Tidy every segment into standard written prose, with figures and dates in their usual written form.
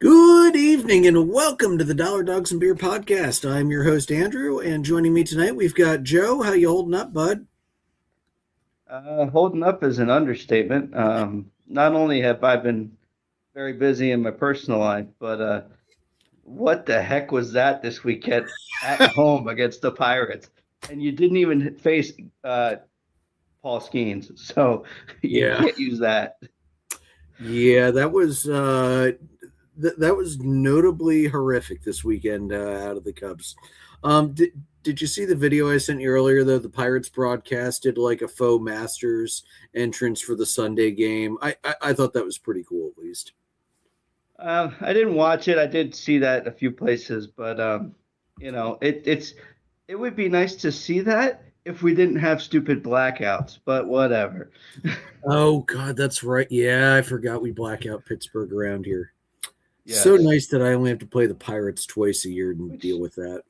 Good evening and welcome to the Dollar Dogs and Beer podcast. I'm your host Andrew, and joining me tonight we've got Joe. How you holding up, bud? Holding up is an understatement. Not only have I been very busy in my personal life, but what the heck was that this weekend at home against the Pirates? And you didn't even face Paul Skeens, so you Yeah, can't use that. yeah, that was notably horrific this weekend out of the Cubs. Did you see the video I sent you earlier? Though the Pirates broadcasted like a faux Masters entrance for the Sunday game. I thought that was pretty cool, at least. I didn't watch it. I did see that a few places, but it would be nice to see that if we didn't have stupid blackouts. But whatever. Oh God, that's right. Yeah, I forgot we black out Pittsburgh around here. So Yes. nice that I only have to play the Pirates twice a year and Which deal with that.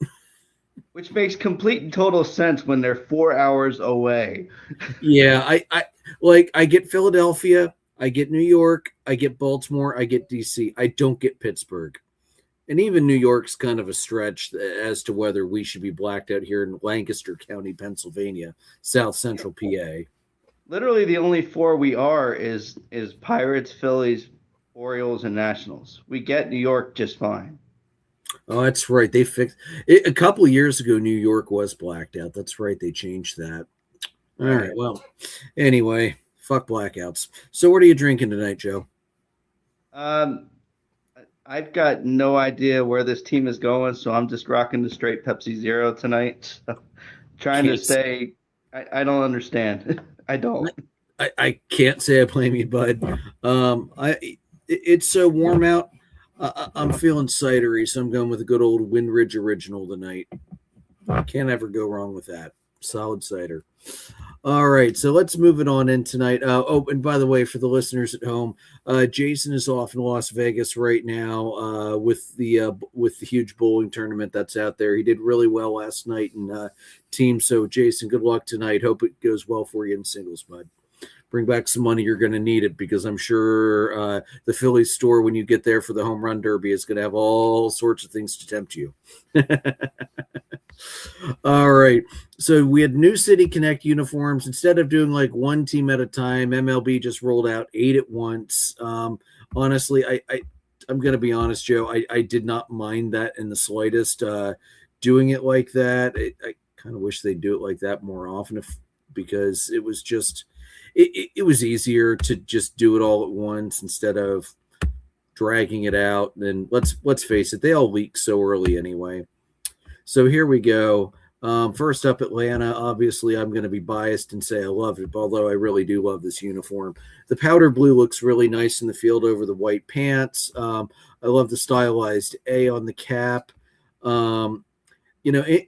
Which makes complete and total sense when they're 4 hours away. Yeah, I get Philadelphia, I get New York, I get Baltimore, I get DC. I don't get Pittsburgh. And even New York's kind of a stretch as to whether we should be blacked out here in Lancaster County, Pennsylvania, South Central PA. Literally, the only four we are is Pirates, Phillies, Orioles, and Nationals. We get New York just fine. Oh, that's right. They fixed it a couple of years ago. New York was blacked out. That's right. They changed that. All right. Right. Well, anyway, fuck blackouts. So, what are you drinking tonight, Joe? Um, I've got no idea where this team is going, so I'm just rocking the straight Pepsi Zero tonight. So, trying to Can't say, I don't understand. I don't. I can't say I blame you, bud. It's so warm out. I'm feeling cidery, so I'm going with a good old Windridge Original tonight. Can't ever go wrong with that. Solid cider. All right, so let's move it on in tonight. And by the way, for the listeners at home, Jason is off in Las Vegas right now with the huge bowling tournament that's out there. He did really well last night in team. So, Jason, good luck tonight. Hope it goes well for you in singles, bud. Bring back some money. You're going to need it because I'm sure the Phillies store, when you get there for the home run derby, is going to have all sorts of things to tempt you. All right. So we had New City Connect uniforms. Instead of doing like one team at a time, MLB just rolled out 8 at once. Honestly, I'm going to be honest, Joe. I did not mind that in the slightest. Doing it like that, I kind of wish they'd do it like that more often, because it was just it was easier to just do it all at once instead of dragging it out. And let's face it, they all leak so early anyway. So here we go. First up, Atlanta. Obviously, I'm going to be biased and say I love it, although I really do love this uniform. The powder blue looks really nice in the field over the white pants. I love the stylized A on the cap.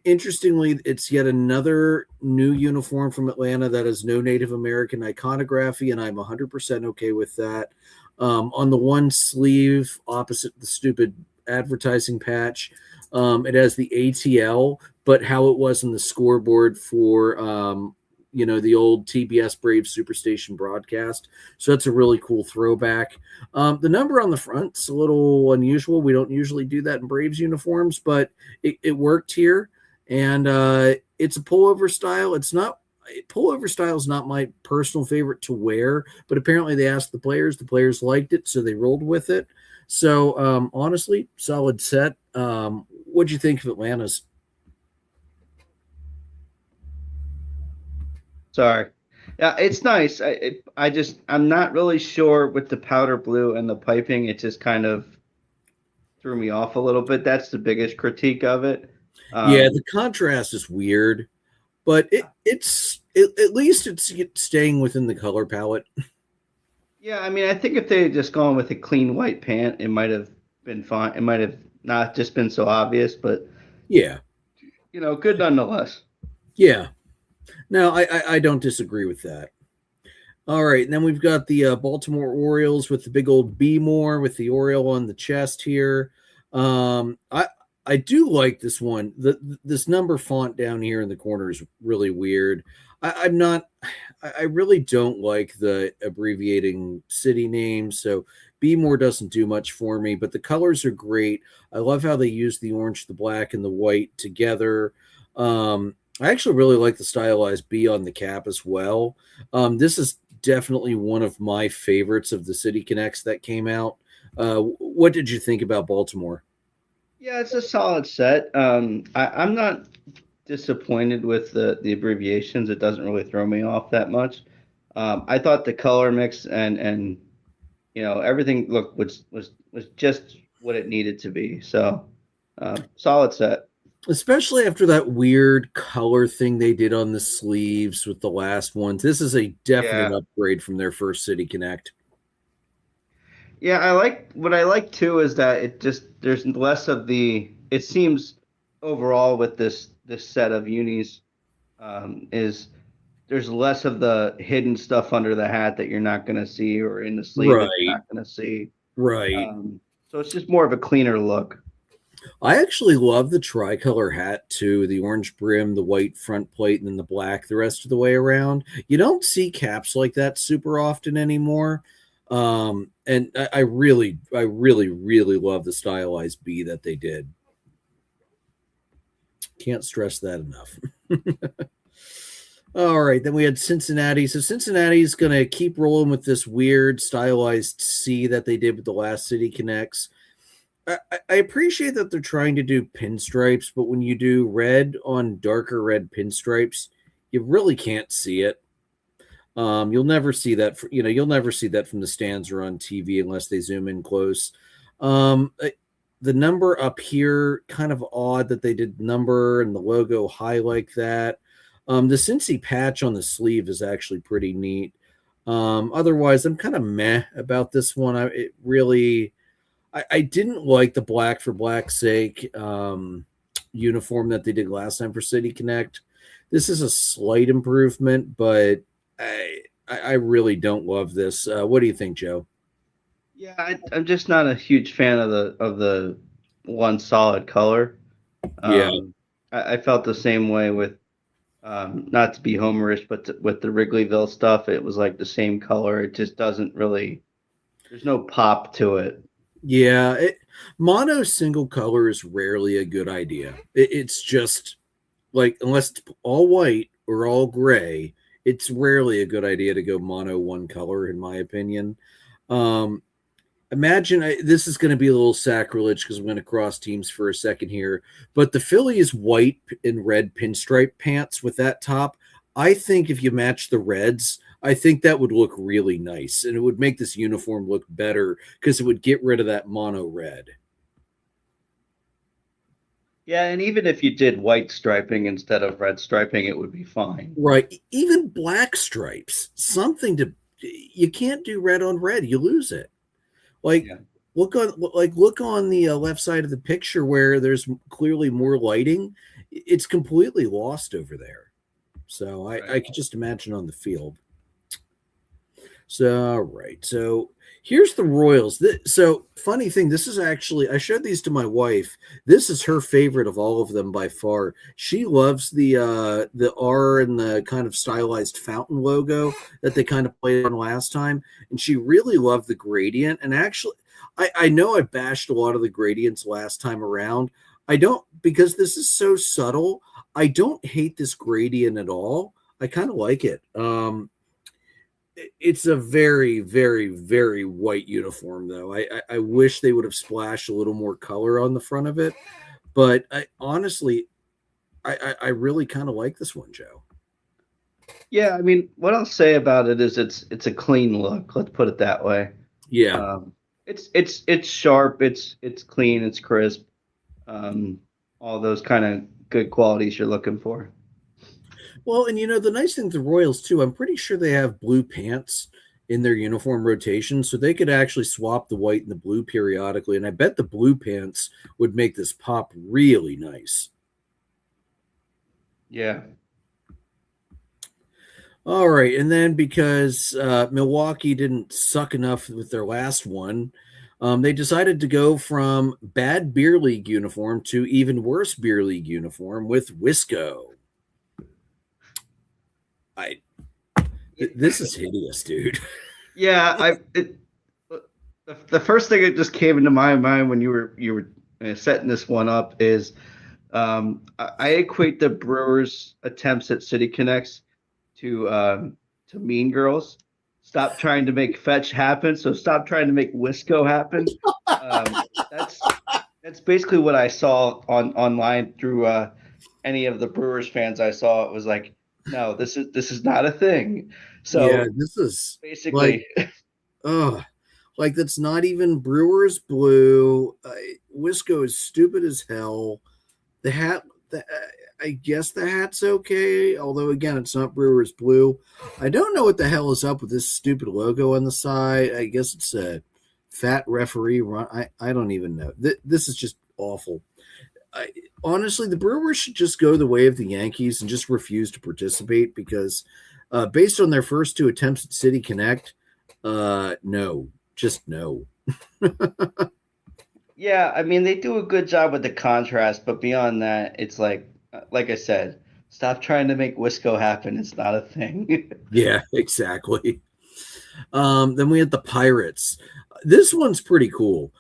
Interestingly, it's yet another new uniform from Atlanta that has no Native American iconography, and I'm 100% okay with that. On the one sleeve, opposite the stupid advertising patch, it has the ATL, but how it was in the scoreboard for the old TBS Braves Superstation broadcast. So that's a really cool throwback. The number on the front's a little unusual. We don't usually do that in Braves uniforms, but it worked here. And it's a pullover style. Pullover style is not my personal favorite to wear, but apparently they asked the players liked it, so they rolled with it. So honestly, solid set. What'd you think of Atlanta's? Sorry. Yeah, it's nice. I'm not really sure with the powder blue and the piping. It just kind of threw me off a little bit. That's the biggest critique of it. Yeah, Um, the contrast is weird, but at least it's staying within the color palette. yeah, I mean, I think if they had just gone with a clean white pant, it might have been fine. It might have not just been so obvious, but Yeah, good nonetheless. yeah. No, I don't disagree with that. All right, and then we've got the Baltimore Orioles with the big old B more with the Oriole on the chest here. I do like this one. This number font down here in the corner is really weird. I'm not. I really don't like the abbreviating city names. So Be More doesn't do much for me, but the colors are great. I love how they use the orange, the black, and the white together. I actually really like the stylized B on the cap as well. This is definitely one of my favorites of the City Connects that came out. What did you think about Baltimore? Yeah, it's a solid set. I'm not disappointed with the abbreviations. It doesn't really throw me off that much. I thought the color mix and everything looked was just what it needed to be. So solid set. Especially after that weird color thing they did on the sleeves with the last ones. This is a definite Yeah. upgrade from their first City Connect. Yeah, I like what I like too is that it just there's less of the it seems overall with this set of unis is there's less of the hidden stuff under the hat that you're not going to see or in the sleeve that you're Right, not going to see. right. So it's just more of a cleaner look. I actually love the tricolor hat too, the orange brim, the white front plate, and then the black the rest of the way around. You don't see caps like that super often anymore. And I really love the stylized B that they did. Can't stress that enough. All right, then we had Cincinnati. So Cincinnati's going to keep rolling with this weird stylized C that they did with the last City Connects. I appreciate that they're trying to do pinstripes, but when you do red on darker red pinstripes, you really can't see it. You'll never see that. You'll never see that from the stands or on TV unless they zoom in close. The number up here, kind of odd that they did number and the logo high like that. The Cincy patch on the sleeve is actually pretty neat. Otherwise, I'm kind of meh about this one. I didn't like the black for black's sake uniform that they did last time for City Connect. This is a slight improvement, but I really don't love this. What do you think, Joe? Yeah, I'm just not a huge fan of the one solid color. Yeah, I felt the same way with not to be homerish, but with the Wrigleyville stuff, it was like the same color. It just doesn't really. There's no pop to it. yeah. Mono single color is rarely a good idea. It's just like unless it's all white or all gray, it's rarely a good idea to go mono one color, in my opinion. Um, Imagine this is going to be a little sacrilege because I'm going to cross teams for a second here, but the Phillies white and red pinstripe pants with that top, I think if you match the reds, I think that would look really nice and it would make this uniform look better because it would get rid of that mono red. Yeah, and even if you did white striping instead of red striping, it would be fine. Right. Even black stripes, something to, you can't do red on red, you lose it. Like Yeah. look on the left side of the picture where there's clearly more lighting. It's completely lost over there. So I Right. could just imagine on the field. So all right. So here's the Royals. So funny thing, this is actually I showed these to my wife. This is her favorite of all of them by far. She loves the R and the kind of stylized fountain logo that they kind of played on last time, and she really loved the gradient. And actually, I know I bashed a lot of the gradients last time around. I don't because this is so subtle. I don't hate this gradient at all. I kind of like it. It's a very, very, very white uniform, though. I wish they would have splashed a little more color on the front of it, but I honestly, I really kind of like this one, Joe. Yeah, I mean, what I'll say about it is it's a clean look. Let's put it that way. Yeah. Um, it's sharp. It's clean. It's crisp. Um, all those kind of good qualities you're looking for. Well, and the nice thing with the Royals too, I'm pretty sure they have blue pants in their uniform rotation, so they could actually swap the white and the blue periodically. And I bet the blue pants would make this pop really nice. Yeah. All right, and then because Milwaukee didn't suck enough with their last one, they decided to go from bad beer league uniform to even worse beer league uniform with Wisco. This is hideous, dude. Yeah, The first thing that just came into my mind when you were setting this one up is I equate the Brewers' attempts at City Connects to Mean Girls. Stop trying to make fetch happen, so stop trying to make Wisco happen. Um, that's basically what I saw online through any of the Brewers fans I saw. It was like, no, this is not a thing. Yeah, So this is like, basically, oh, like that's not even Brewers blue. Wisco is stupid as hell. The hat, I guess the hat's okay. Although again, it's not Brewers blue. I don't know what the hell is up with this stupid logo on the side. I guess it's a fat referee run. I don't even know. This is just awful. I, honestly, the Brewers should just go the way of the Yankees and just refuse to participate because, based on their first two attempts at City Connect, no, just no. yeah, I mean they do a good job with the contrast, but beyond that, it's like I said, stop trying to make Wisco happen. It's not a thing. Yeah, exactly. Then we had the Pirates. This one's pretty cool.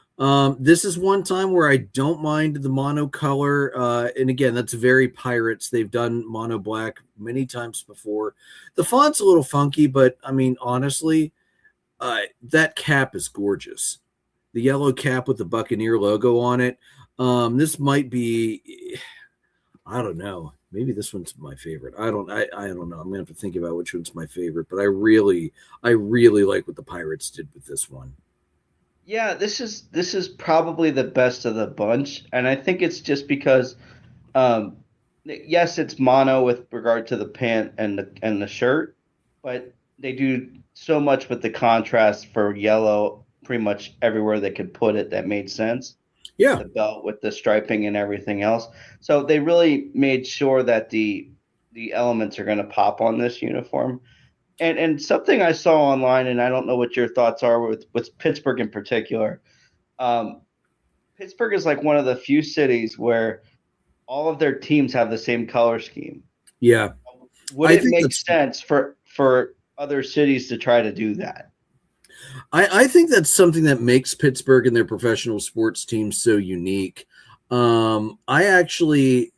This is one time where I don't mind the monocolor. And again, that's very Pirates. They've done mono black many times before. The font's a little funky, but I mean, honestly, that cap is gorgeous. The yellow cap with the Buccaneer logo on it. This might be, I don't know. Maybe this one's my favorite. I don't know. I'm gonna have to think about which one's my favorite, but I really like what the Pirates did with this one. Yeah, this is probably the best of the bunch, and I think it's just because, um, yes, it's mono with regard to the pant and the shirt, but they do so much with the contrast for yellow pretty much everywhere they could put it that made sense. Yeah. The belt with the striping and everything else. So they really made sure that the elements are going to pop on this uniform. And something I saw online, and I don't know what your thoughts are with Pittsburgh in particular. Um, Pittsburgh is like one of the few cities where all of their teams have the same color scheme. Yeah. Would I it think make that's sense for other cities to try to do that? I think that's something that makes Pittsburgh and their professional sports teams so unique. Um, I actually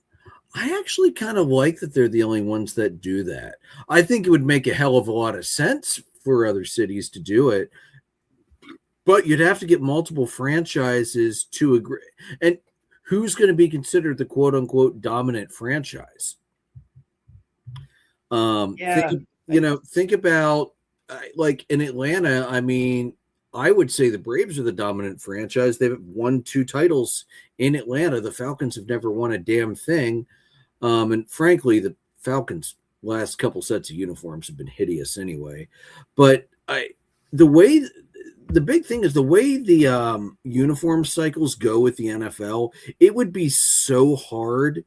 I actually kind of like that they're the only ones that do that. I think it would make a hell of a lot of sense for other cities to do it, but you'd have to get multiple franchises to agree. And who's going to be considered the quote unquote dominant franchise? Think Yeah, think about like in Atlanta. I mean, I would say the Braves are the dominant franchise. They've won two titles in Atlanta. The Falcons have never won a damn thing. And frankly, the Falcons' last couple sets of uniforms have been hideous anyway. But the way the big thing is the way the uniform cycles go with the NFL. It would be so hard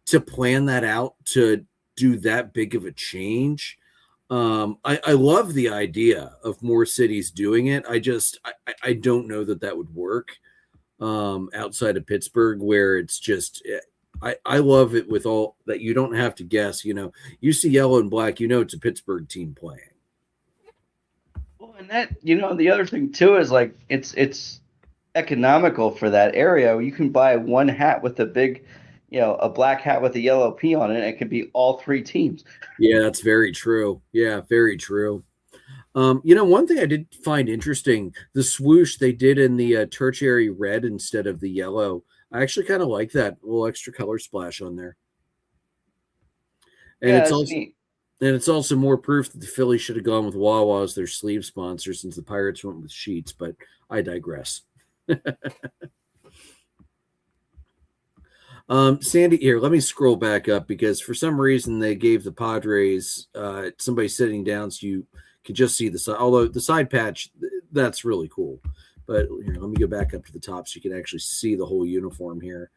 to plan that out to do that big of a change. I love the idea of more cities doing it. I don't know that that would work outside of Pittsburgh, where it's just I love it with all that you don't have to guess. You see yellow and black, it's a Pittsburgh team playing. well, and that the other thing too is like it's economical for that area. You can buy one hat with a big, a black hat with a yellow P on it. And it could be all three teams. Yeah, that's very true. Yeah, very true. One thing I did find interesting, the swoosh they did in the tertiary red instead of the yellow. I actually kind of like that little extra color splash on there. And Yeah, it's that's also neat. and it's also more proof that the Phillies should have gone with Wawa as their sleeve sponsor since the Pirates went with Sheets, but I digress. Sandy, here, let me scroll back up because for some reason they gave the Padres somebody sitting down so you can just see the side. Although the side patch, that's really cool. But here, let me go back up to the top so you can actually see the whole uniform here.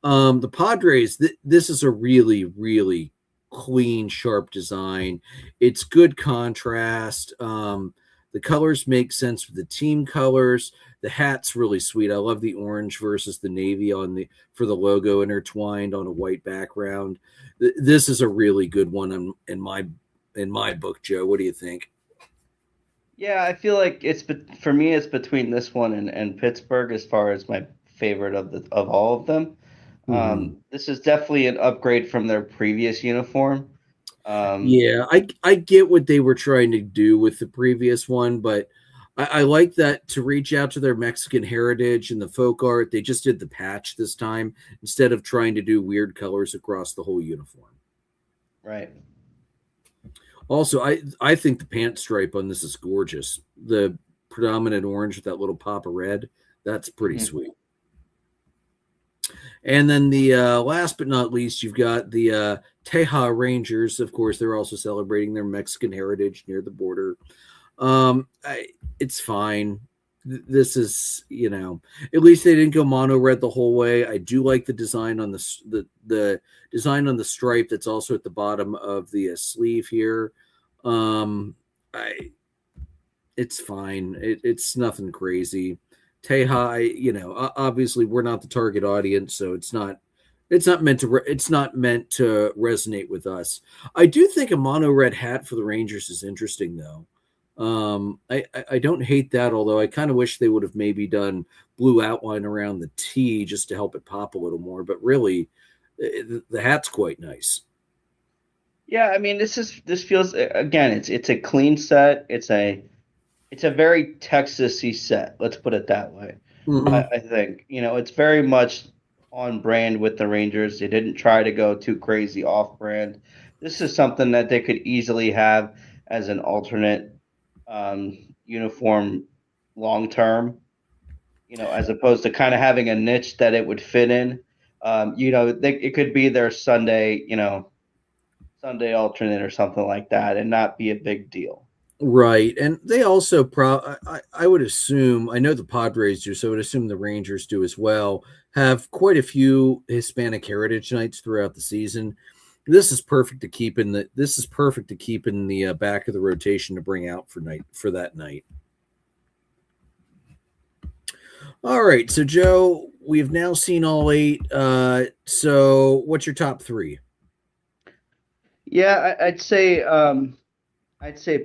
The Padres, this is a really, really clean, sharp design. It's good contrast. The colors make sense with the team colors. The hat's really sweet. I love the orange versus the navy for the logo intertwined on a white background. This is a really good one in my book, Joe. What do you think? Yeah, I feel like for me, it's between this one and Pittsburgh as far as my favorite of all of them. Mhm. This is definitely an upgrade from their previous uniform. Um, Yeah, I get what they were trying to do with the previous one, but I like that to reach out to their Mexican heritage and the folk art. They just did the patch this time instead of trying to do weird colors across the whole uniform. right. Also, I think the pant stripe on this is gorgeous. The predominant orange with that little pop of red, that's pretty Mhm. sweet. And then the last but not least, you've got the Teja Rangers. Of course, they're also celebrating their Mexican heritage near the border. It's fine. This is, at least they didn't go mono red the whole way. I do like the design on the design on the stripe that's also at the bottom of the sleeve here. Um, I it's fine. It's nothing crazy. Teja, obviously we're not the target audience, so it's not meant to resonate with us. I do think a mono red hat for the Rangers is interesting though. I don't hate that, although I kind of wish they would have maybe done blue outline around the T just to help it pop a little more. But really, the hat's quite nice. Yeah, I mean, this feels again, it's a clean set. It's a very Texas-y set. Let's put it that way. Mm-hmm. I think it's very much on brand with the Rangers. They didn't try to go too crazy off brand. This is something that they could easily have as an alternate uniform long term. As opposed to kind of having a niche that it would fit in. It could be their Sunday, Sunday alternate or something like that, and not be a big deal. Right, and they also I would assume, I know the Padres do, so I would assume the Rangers do as well, have quite a few Hispanic heritage nights throughout the season. This is perfect to keep in the back of the rotation to bring out for that night. All right, so Joe, we've now seen all eight. So what's your top three? Yeah, I'd say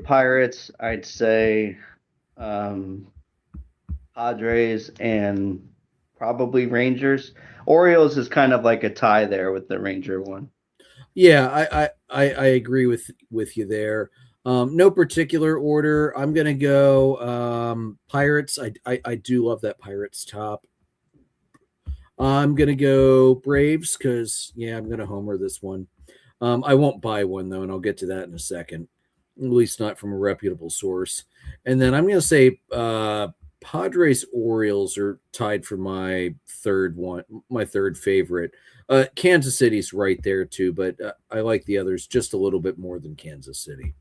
Pirates. I'd say um, Padres and probably Rangers. Orioles is kind of like a tie there with the Ranger one. Yeah, I agree with you there. No particular order. I'm gonna go Pirates. I do love that Pirates top. I'm gonna go Braves because yeah, I'm gonna homer this one. I won't buy one though, and I'll get to that in a second. At least not from a reputable source. And then I'm gonna say Padres Orioles are tied for my third favorite. Kansas City's right there too, but I like the others just a little bit more than Kansas City.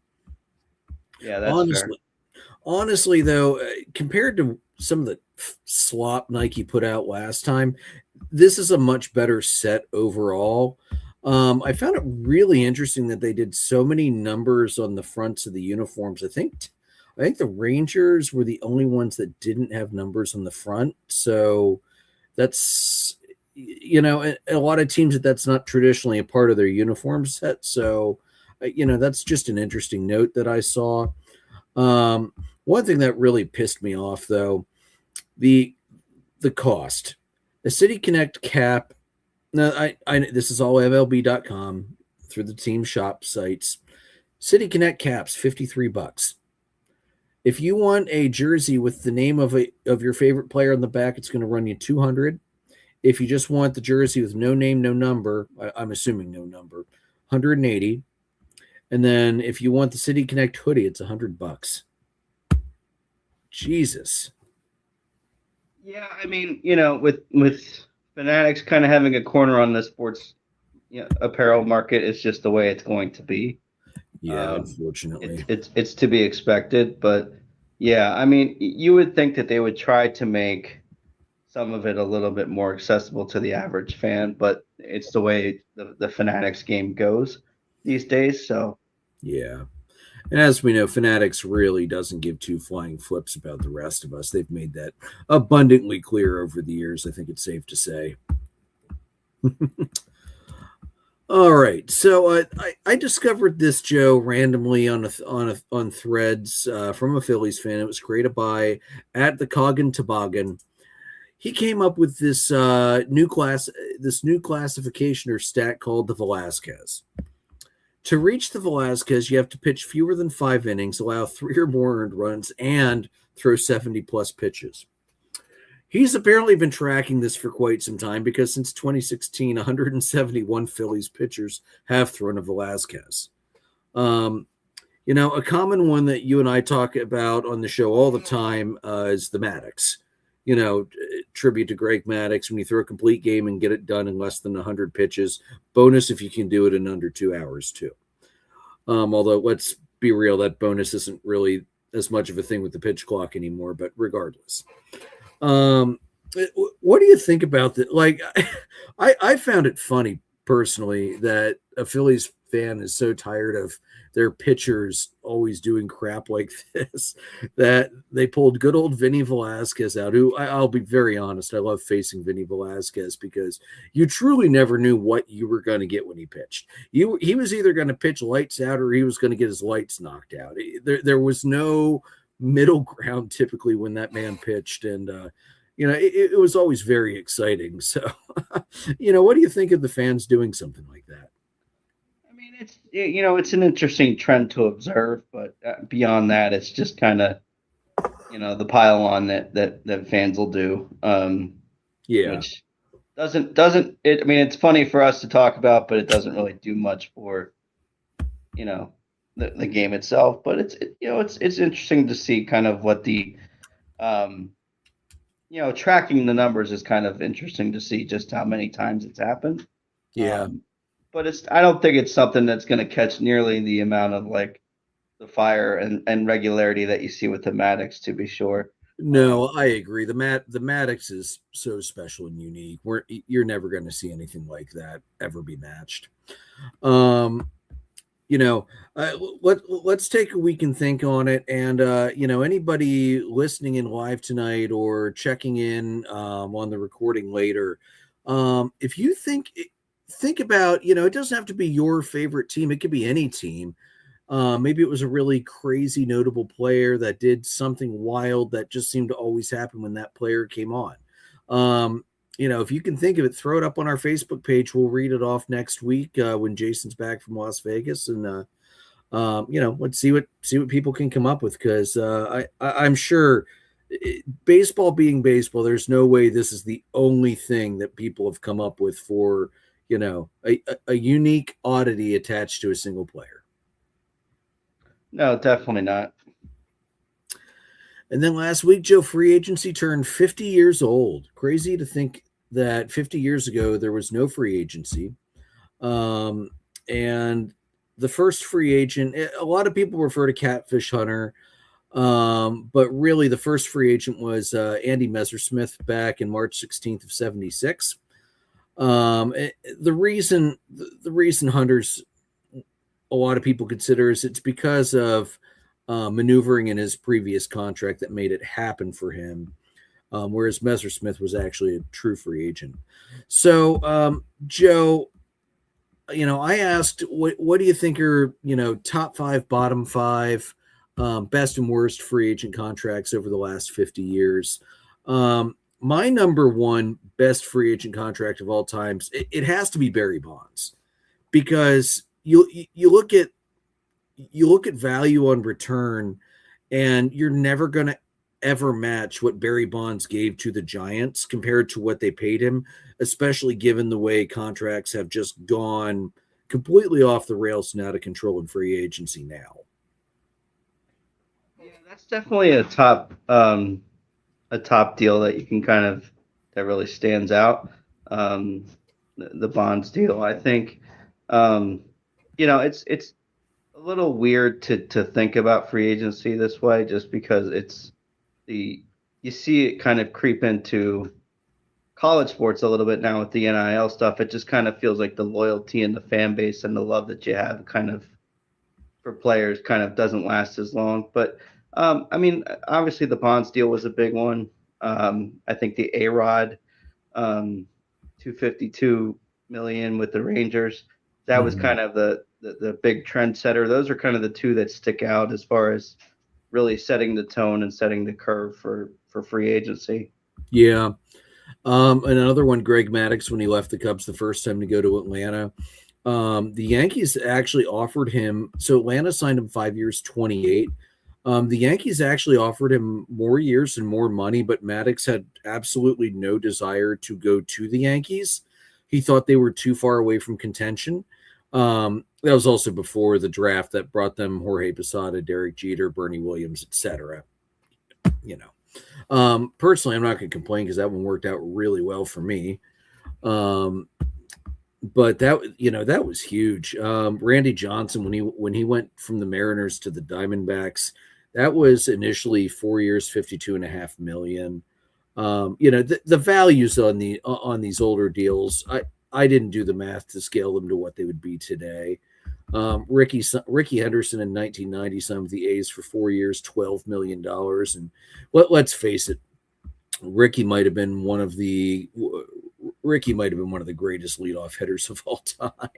Yeah, that's fair. Honestly, honestly though, compared to some of the slop Nike put out last time, this is a much better set overall. I found it really interesting that they did so many numbers on the fronts of the uniforms. I think the Rangers were the only ones that didn't have numbers on the front. So that's a lot of teams that's not traditionally a part of their uniform set. So that's just an interesting note that I saw. One thing that really pissed me off though, the the cost. The City Connect cap. No, I this is all MLB.com through the team shop sites. City Connect caps $53. If you want a jersey with the name of your favorite player on the back, it's going to run you 200. If you just want the jersey with no name, no number, I'm assuming no number, 180. And then if you want the City Connect hoodie, it's $100. Jesus. Yeah, I mean, with Fanatics kind of having a corner on the sports apparel market, it's just the way it's going to be. Yeah, Um, unfortunately. it's to be expected, but yeah, I mean, you would think that they would try to make some of it a little bit more accessible to the average fan, but it's the way the Fanatics game goes these days. So Yeah. And as we know, Fanatics really doesn't give two flying flips about the rest of us. They've made that abundantly clear over the years, I think it's safe to say. All right, so I discovered this Joe randomly on Threads from a Phillies fan. It was created by at the Coggin Toboggan. He came up with this new classification or stat called the Velasquez. To reach the Velasquez, you have to pitch fewer than 5 innings, allow 3 or more earned runs, and throw 70 plus pitches. He's apparently been tracking this for quite some time because since 2016, 171 Phillies pitchers have thrown a Velasquez. Um, a common one that you and I talk about on the show all the time is the Maddox. Tribute to Greg Maddox, when you throw a complete game and get it done in less than 100 pitches. Bonus if you can do it in under 2 hours, too. Although, let's be real, that bonus isn't really as much of a thing with the pitch clock anymore, but regardless. What do you think about that? Like, I found it funny personally that a Phillies fan is so tired of their pitchers always doing crap like this that they pulled good old Vinny Velasquez out, who I'll be very honest, I love facing Vinny Velasquez because you truly never knew what you were going to get when he pitched. He was either going to pitch lights out or he was going to get his lights knocked out. There was no middle ground typically when that man pitched, and it was always very exciting. So what do you think of the fans doing something like that? I mean, it's an interesting trend to observe, but beyond that, it's just kind of the pile on that fans will do. Yeah. Which doesn't it? I mean, it's funny for us to talk about, but it doesn't really do much for the game itself. But it's interesting to see kind of what the tracking the numbers is kind of interesting to see just how many times it's happened. Yeah. But I don't think it's something that's going to catch nearly the amount of like the fire and regularity that you see with the Maddox, to be sure. No, I agree. The Maddox is so special and unique. You're never going to see anything like that ever be matched. Let's take a week and think on it. And anybody listening in live tonight or checking in on the recording later, if you think about, it doesn't have to be your favorite team. It could be any team. Maybe it was a really crazy, notable player that did something wild that just seemed to always happen when that player came on. If you can think of it, throw it up on our Facebook page. We'll read it off next week when Jason's back from Las Vegas, and let's see what people can come up with, because I'm sure baseball being baseball, there's no way this is the only thing that people have come up with for a unique oddity attached to a single player. No, definitely not. And then last week, Joe, free agency turned 50 years old. Crazy to think that 50 years ago there was no free agency. And the first free agent, a lot of people refer to Catfish Hunter, but really the first free agent was Andy Messersmith back in March 16th of 76. The reason Hunter's a lot of people consider is it's because of maneuvering in his previous contract that made it happen for him, whereas Messersmith was actually a true free agent. So, Joe, I asked, what do you think are, top 5, bottom 5, best and worst free agent contracts over the last 50 years? My number one best free agent contract of all times, it has to be Barry Bonds, because you look at value on return, and you're never going to ever match what Barry Bonds gave to the Giants compared to what they paid him, especially given the way contracts have just gone completely off the rails and out of control in free agency now. Yeah, that's definitely a top deal that you can that really stands out. The Bonds deal, I think. It's a little weird to think about free agency this way, just because you see it kind of creep into college sports a little bit now with the NIL stuff. It just kind of feels like the loyalty and the fan base and the love that you have kind of for players kind of doesn't last as long. But I mean, obviously the Bonds deal was a big one. I think the A-Rod, $252 million with the Rangers. That was kind of the big trendsetter. Those are kind of the two that stick out as far as really setting the tone and setting the curve for free agency. Yeah. Another one, Greg Maddux, when he left the Cubs the first time to go to Atlanta. The Yankees actually offered him, so Atlanta signed him 5 years, 28. The Yankees actually offered him more years and more money, but Maddux had absolutely no desire to go to the Yankees. He thought they were too far away from contention. That was also before the draft that brought them Jorge Posada, Derek Jeter, Bernie Williams, etc. You know, personally, I'm not going to complain because that one worked out really well for me. But that was huge. Randy Johnson, when he went from the Mariners to the Diamondbacks, that was initially 4 years, $52.5 million. The values on these older deals, I didn't do the math to scale them to what they would be today. Ricky Henderson in 1990 signed with the A's for 4 years, $12 million. And let's face it, Ricky might have been one of the greatest leadoff hitters of all time.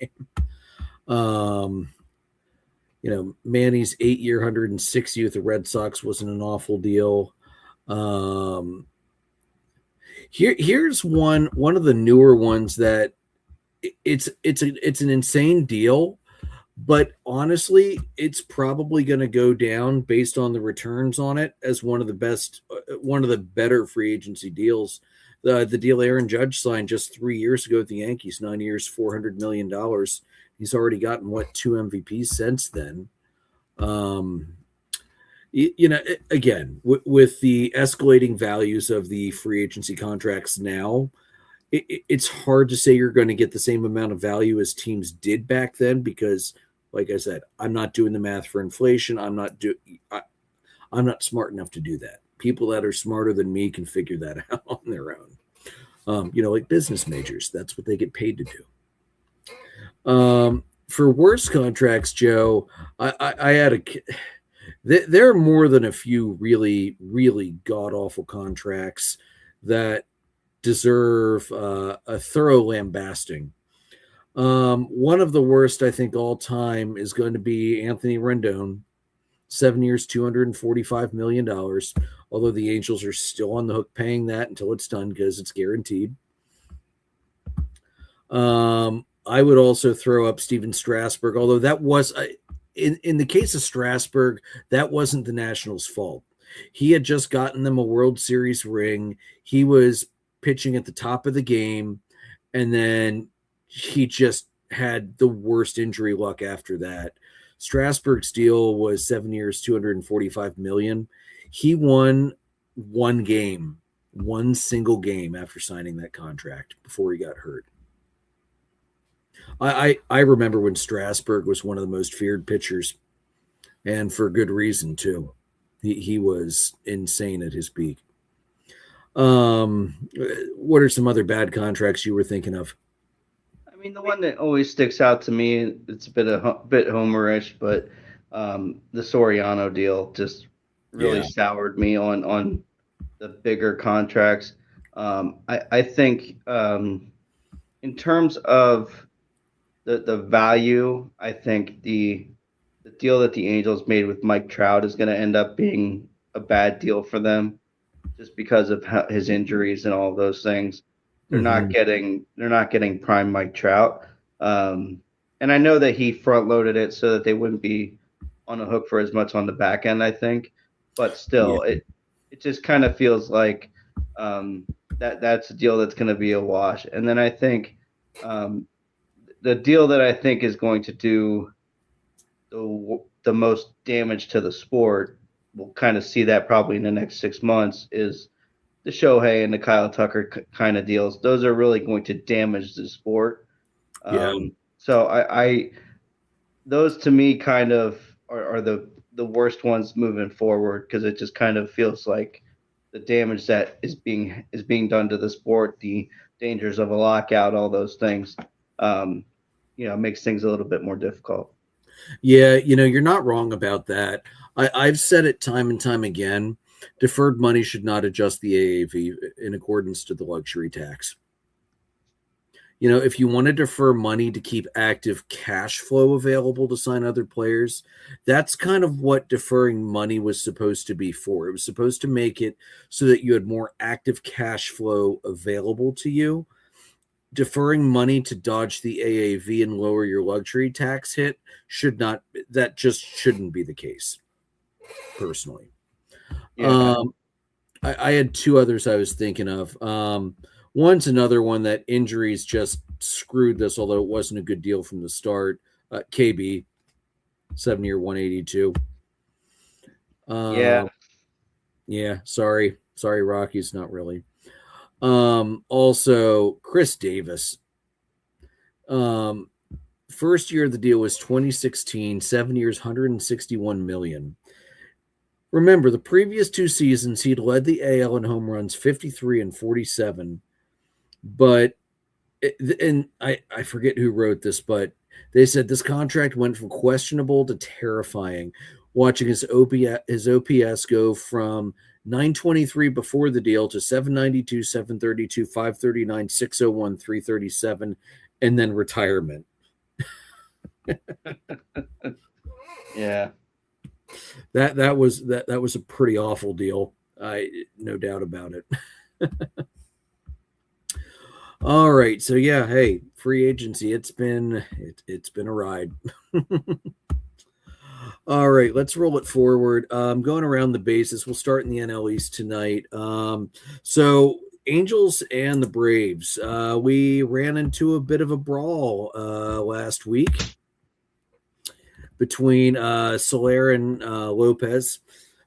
Manny's 8-year, 160 with the Red Sox wasn't an awful deal. Here's one of the newer ones that it's an insane deal, but honestly, it's probably going to go down based on the returns on it as one of the better free agency deals. The deal Aaron Judge signed just 3 years ago with the Yankees, 9 years, $400 million. He's already gotten 2 MVPs since then. Again, with the escalating values of the free agency contracts now, it's hard to say you're going to get the same amount of value as teams did back then because, like I said, I'm not doing the math for inflation. I'm not smart enough to do that. People that are smarter than me can figure that out on their own. Like business majors, that's what they get paid to do. For worse contracts, Joe, there are more than a few really, really god-awful contracts that deserve a thorough lambasting. One of the worst, I think, all time is going to be Anthony Rendon, 7 years, $245 million, although the Angels are still on the hook paying that until it's done because it's guaranteed. I would also throw up Steven Strasburg, although that was, in the case of Strasburg, that wasn't the Nationals' fault. He had just gotten them a World Series ring. He was pitching at the top of the game, and then he just had the worst injury luck after that. Strasburg's deal was 7 years, $245 million. He won one single game after signing that contract before he got hurt. I remember when Strasburg was one of the most feared pitchers, and for good reason too. He was insane at his peak. What are some other bad contracts you were thinking of? I mean, the one that always sticks out to me, it's a bit homerish, but the Soriano deal just really soured me on the bigger contracts. I think in terms of the value, I think the deal that the Angels made with Mike Trout is going to end up being a bad deal for them, just because of his injuries and all of those things. They're not getting prime Mike Trout, and I know that he front loaded it so that they wouldn't be on the hook for as much on the back end. I think, but still, it just kind of feels like that's a deal that's going to be a wash. And then I think the deal that I think is going to do the most damage to the sport, we'll kind of see that probably in the next 6 months, is the Shohei and the Kyle Tucker kind of deals. Those are really going to damage the sport. So I those to me kind of are the worst ones moving forward, because it just kind of feels like the damage that is being done to the sport, the dangers of a lockout, all those things, makes things a little bit more difficult. Yeah, you're not wrong about that. I've said it time and time again. Deferred money should not adjust the AAV in accordance to the luxury tax. if you want to defer money to keep active cash flow available to sign other players, that's kind of what deferring money was supposed to be for. It was supposed to make it so that you had more active cash flow available to you. Deferring money to dodge the AAV and lower your luxury tax hit that just shouldn't be the case, personally. Yeah. I had two others I was thinking of. One's another one that injuries just screwed this, although it wasn't a good deal from the start. KB, 7-year, 182. Yeah. Yeah, sorry, Rockies, not really. Also, Chris Davis. First year of the deal was 2016, 7 years, 161 million. Remember, the previous two seasons, he'd led the AL in home runs 53 and 47. But, and I forget who wrote this, but they said this contract went from questionable to terrifying, watching his OPS go from 923 before the deal to 792, 732, 539, 601, 337, and then retirement. Yeah. That was a pretty awful deal. No doubt about it. All right, so yeah, hey, free agency. It's been a ride. All right, let's roll it forward. Going around the bases, we'll start in the NL East tonight. So Angels and the Braves. We ran into a bit of a brawl last week between Soler and Lopez.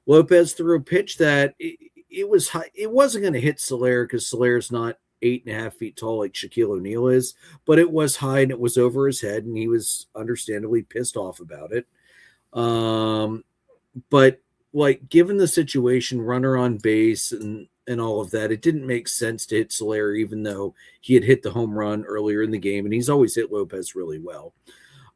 Lopez threw a pitch that it was high. It wasn't going to hit Soler because Soler's not 8.5 feet tall like Shaquille O'Neal is, but it was high and it was over his head, and he was understandably pissed off about it. But like, given the situation, runner on base and all of that, it didn't make sense to hit Soler, even though he had hit the home run earlier in the game, and he's always hit Lopez really well.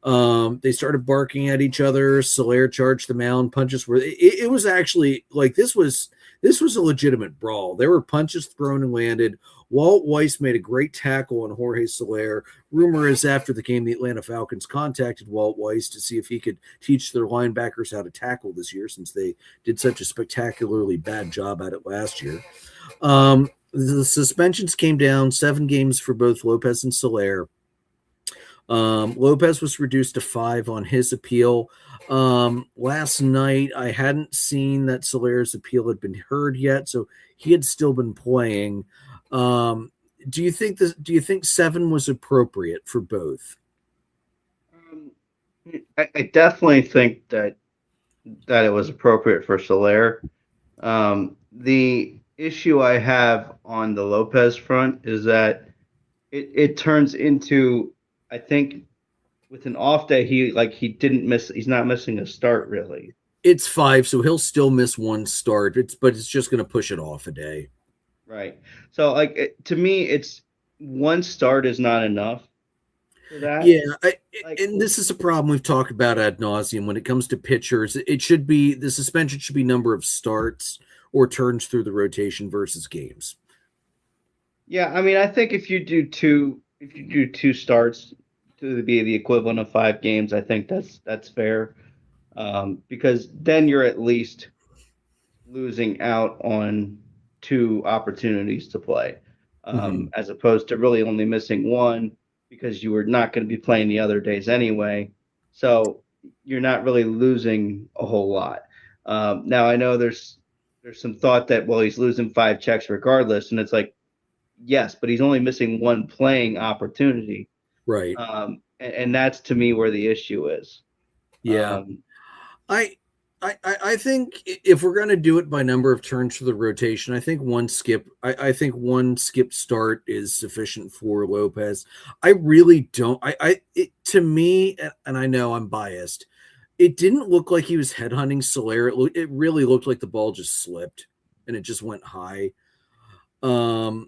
They started barking at each other. Soler charged the mound. Punches were it was actually like this was a legitimate brawl. There were punches thrown and landed. Walt Weiss made a great tackle on Jorge Soler. Rumor is after the game, the Atlanta Falcons contacted Walt Weiss to see if he could teach their linebackers how to tackle this year, since they did such a spectacularly bad job at it last year. The suspensions came down, 7 games for both Lopez and Soler. Lopez was reduced to 5 on his appeal. Last night, I hadn't seen that Soler's appeal had been heard yet, so he had still been playing. Do you think 7 was appropriate for both? I definitely think that it was appropriate for Soler. The issue I have on the Lopez front is that it turns into, I think, with an off day, he's not missing a start really. It's 5, so he'll still miss 1 start. But it's just going to push it off a day. Right. So to me, it's 1 start is not enough for that. Yeah. And this is a problem we've talked about ad nauseum when it comes to pitchers. The suspension should be number of starts or turns through the rotation versus games. Yeah. I mean, I think if you do 2 starts to be the equivalent of 5 games, I think that's fair. Because then you're at least losing out on 2 opportunities to play, as opposed to really only missing 1 because you were not going to be playing the other days anyway. So you're not really losing a whole lot. Now I know there's some thought that, well, he's losing 5 checks regardless. And it's like, yes, but he's only missing 1 playing opportunity. Right. And that's to me where the issue is. Yeah. I think if we're going to do it by number of turns for the rotation, I think 1 skip. I think 1 skip start is sufficient for Lopez. I really don't. To me, and I know I'm biased, it didn't look like he was headhunting Soler. It really looked like the ball just slipped and it just went high. But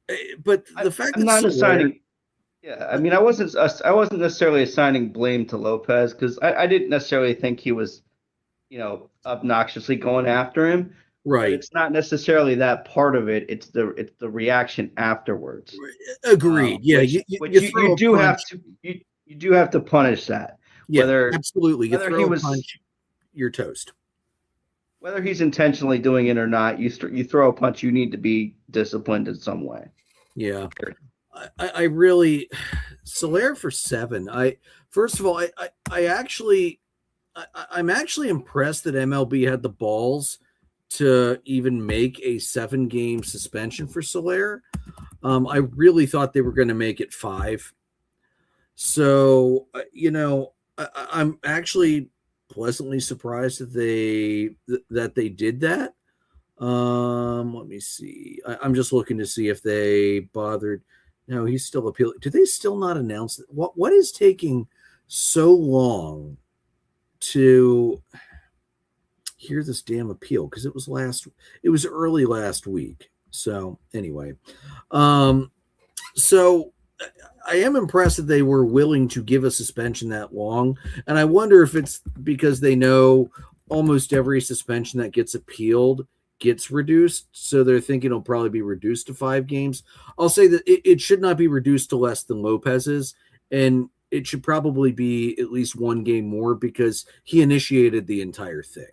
the fact I'm that not assigning. Yeah, I mean, I wasn't necessarily assigning blame to Lopez because I didn't necessarily think he was, obnoxiously going after him. but Right. it's not necessarily that part of it. It's the reaction afterwards, Agreed. Yeah. which You throw you a do have punch. to you do have to punish that. Yeah, Whether absolutely. You whether he throw a was punch, you're toast. whether he's intentionally doing it or not, you throw a punch, you need to be disciplined in some way. Yeah. I really Solaire for 7. First of all, I actually I'm actually impressed that MLB had the balls to even make a 7-game suspension for Solaire. I really thought they were going to make it 5. So I'm actually pleasantly surprised that they did that. Let me see. I'm just looking to see if they bothered. No, he's still appealing. Do they still not announce that? What is taking so long to hear this damn appeal? Because it was early last week. So anyway, um, so I am impressed that they were willing to give a suspension that long, and I wonder if it's because they know almost every suspension that gets appealed gets reduced, so they're thinking it'll probably be reduced to 5 games. I'll say that it should not be reduced to less than Lopez's, and it should probably be at least 1 game more because he initiated the entire thing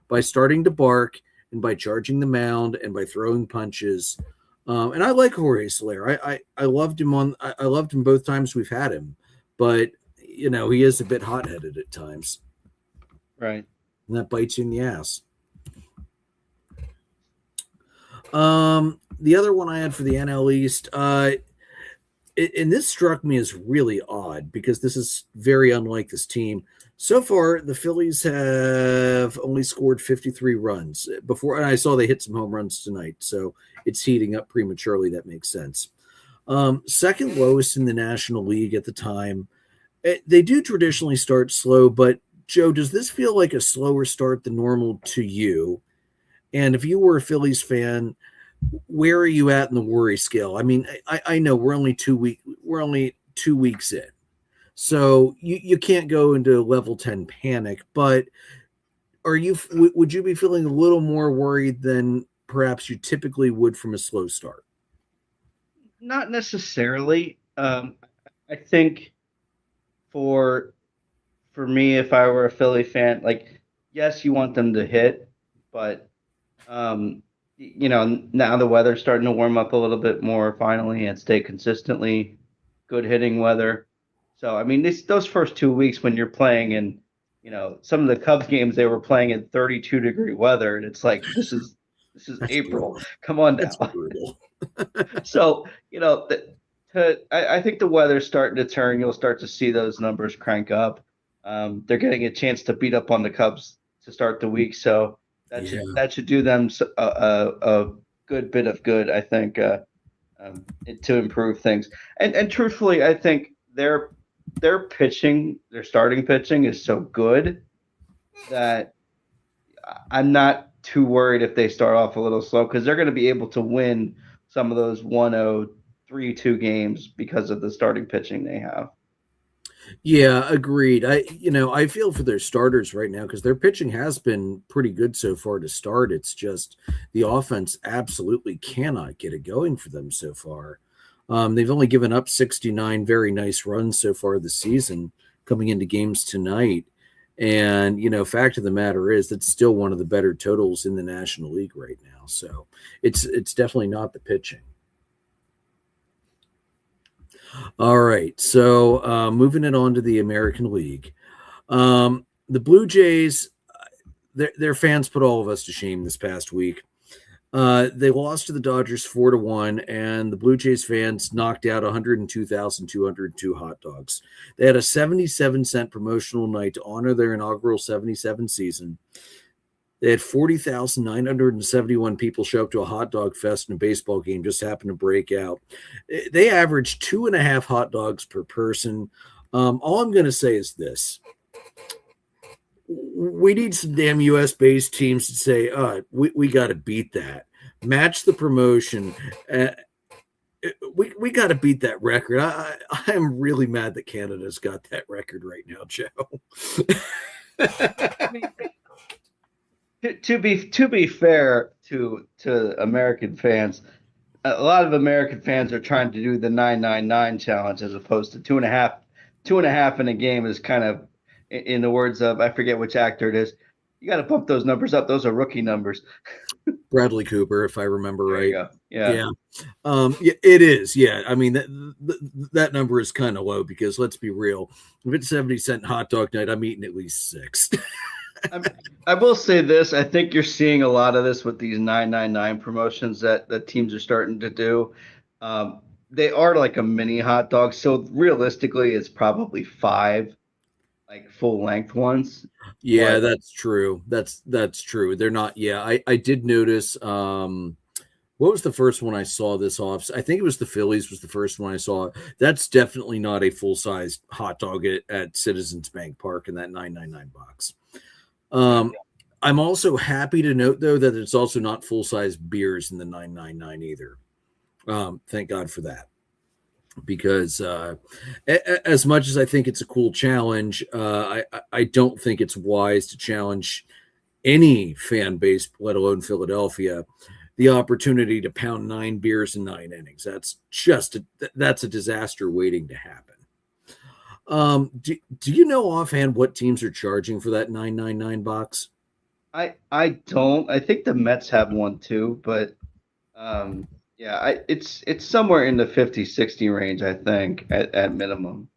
by starting to bark and by charging the mound and by throwing punches. And I like Jorge Soler. I loved him I loved him both times we've had him, but he is a bit hot headed at times, Right. and that bites you in the ass. The other one I had for the NL East, and this struck me as really odd because this is very unlike this team. So far, the Phillies have only scored 53 runs before, and I saw they hit some home runs tonight, so it's heating up prematurely. That makes sense. Second lowest in the National League at the time. They do traditionally start slow, but Joe, does this feel like a slower start than normal to you? And if you were a Phillies fan, where are you at in the worry scale? I mean, I know we're only 2 weeks in. So you can't go into level 10 panic, but would you be feeling a little more worried than perhaps you typically would from a slow start? Not necessarily. I think for for me, if I were a Philly fan, like yes, you want them to hit, but now the weather's starting to warm up a little bit more finally and stay consistently good hitting weather. So I mean, those first 2 weeks when you're playing in, some of the Cubs games they were playing in 32-degree weather, and it's like this is That's April. brutal. Come on That's now. brutal. So I think the weather's starting to turn. You'll start to see those numbers crank up. They're getting a chance to beat up on the Cubs to start the week, so Yeah. that should do them a good bit of good, I think, to improve things. And truthfully, I think their pitching, their starting pitching, is so good that I'm not too worried if they start off a little slow because they're going to be able to win some of those 1-0, 3-2 games because of the starting pitching they have. Yeah, agreed. I feel for their starters right now because their pitching has been pretty good so far to start. It's just the offense absolutely cannot get it going for them so far. They've only given up 69 very nice runs so far this season coming into games tonight. And, fact of the matter is that's still one of the better totals in the National League right now. So it's definitely not the pitching. All right. So moving it on to the American League. The Blue Jays, their fans put all of us to shame this past week. They lost to the Dodgers 4-1, and the Blue Jays fans knocked out 102,202 hot dogs. They had a 77-cent promotional night to honor their inaugural 77 season. They had 40,971 people show up to a hot dog fest and a baseball game just happened to break out. They averaged 2.5 hot dogs per person. All I'm going to say is this. We need some damn U.S.-based teams to say, we got to beat that. Match the promotion. We got to beat that record. I'm really mad that Canada's got that record right now, Joe. To be fair to American fans, a lot of American fans are trying to do the 999 challenge as opposed to two and a half. Two and a half in a game is kind of, in the words of, I forget which actor it is. You got to bump those numbers up. Those are rookie numbers. Bradley Cooper, if I remember There you right. go. Yeah. Yeah. Yeah, it is. Yeah. I mean, that number is kind of low because let's be real. If it's 70-cent hot dog night, I'm eating at least six. I will say this. I think you're seeing a lot of this with these 999 promotions that teams are starting to do. They are like a mini hot dog. So realistically, it's probably five like full length ones. Yeah, But that's true. That's true. They're not. Yeah, I did notice. What was the first one I saw this off? I think it was the Phillies was the first one I saw. That's definitely not a full size hot dog at Citizens Bank Park in that 999 box. Um, I'm also happy to note though that it's also not full size beers in the 999 either. Thank God for that. Because as much as I think it's a cool challenge, I don't think it's wise to challenge any fan base, let alone Philadelphia, the opportunity to pound 9 beers in 9 innings. That's a disaster waiting to happen. Do you know offhand what teams are charging for that 999 box? I don't. I think the Mets have one too, but um, yeah, it's somewhere in the 50-60 range, I think, at minimum.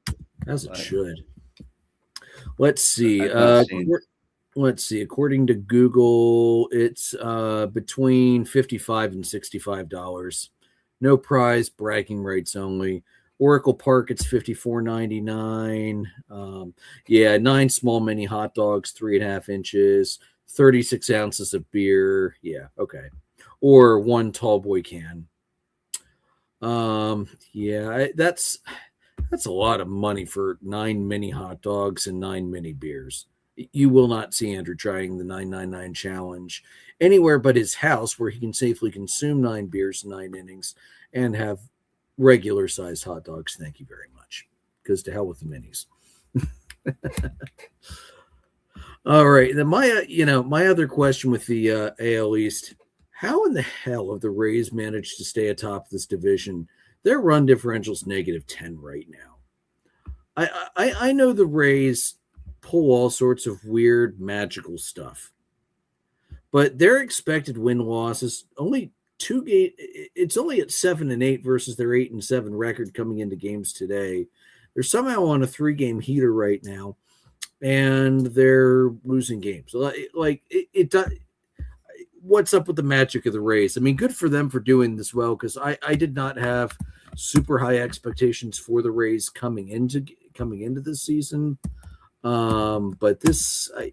As it But should. Let's see. I've not seen. Let's see. According to Google, it's between $55 and $65. No prize, bragging rights only. Oracle Park, it's $54.99. Yeah, 9 small mini hot dogs, 3.5 inches, 36 ounces of beer. Yeah, okay. Or 1 tall boy can. Yeah, that's a lot of money for 9 mini hot dogs and 9 mini beers. You will not see Andrew trying the 999 challenge anywhere but his house where he can safely consume 9 beers in 9 innings and have regular sized hot dogs. Thank you very much. Because to hell with the minis. All right. Then my other question with the AL East, how in the hell have the Rays managed to stay atop this division? Their run differential is -10 right now. I know the Rays pull all sorts of weird magical stuff, but their expected win loss is only 2 game. It's only at 7-8 versus their 8-7 record coming into games today. They're somehow on a 3-game heater right now, and they're losing games. It does. What's up with the magic of the Rays? I mean, good for them for doing this well because I did not have super high expectations for the Rays coming into this season. But this, I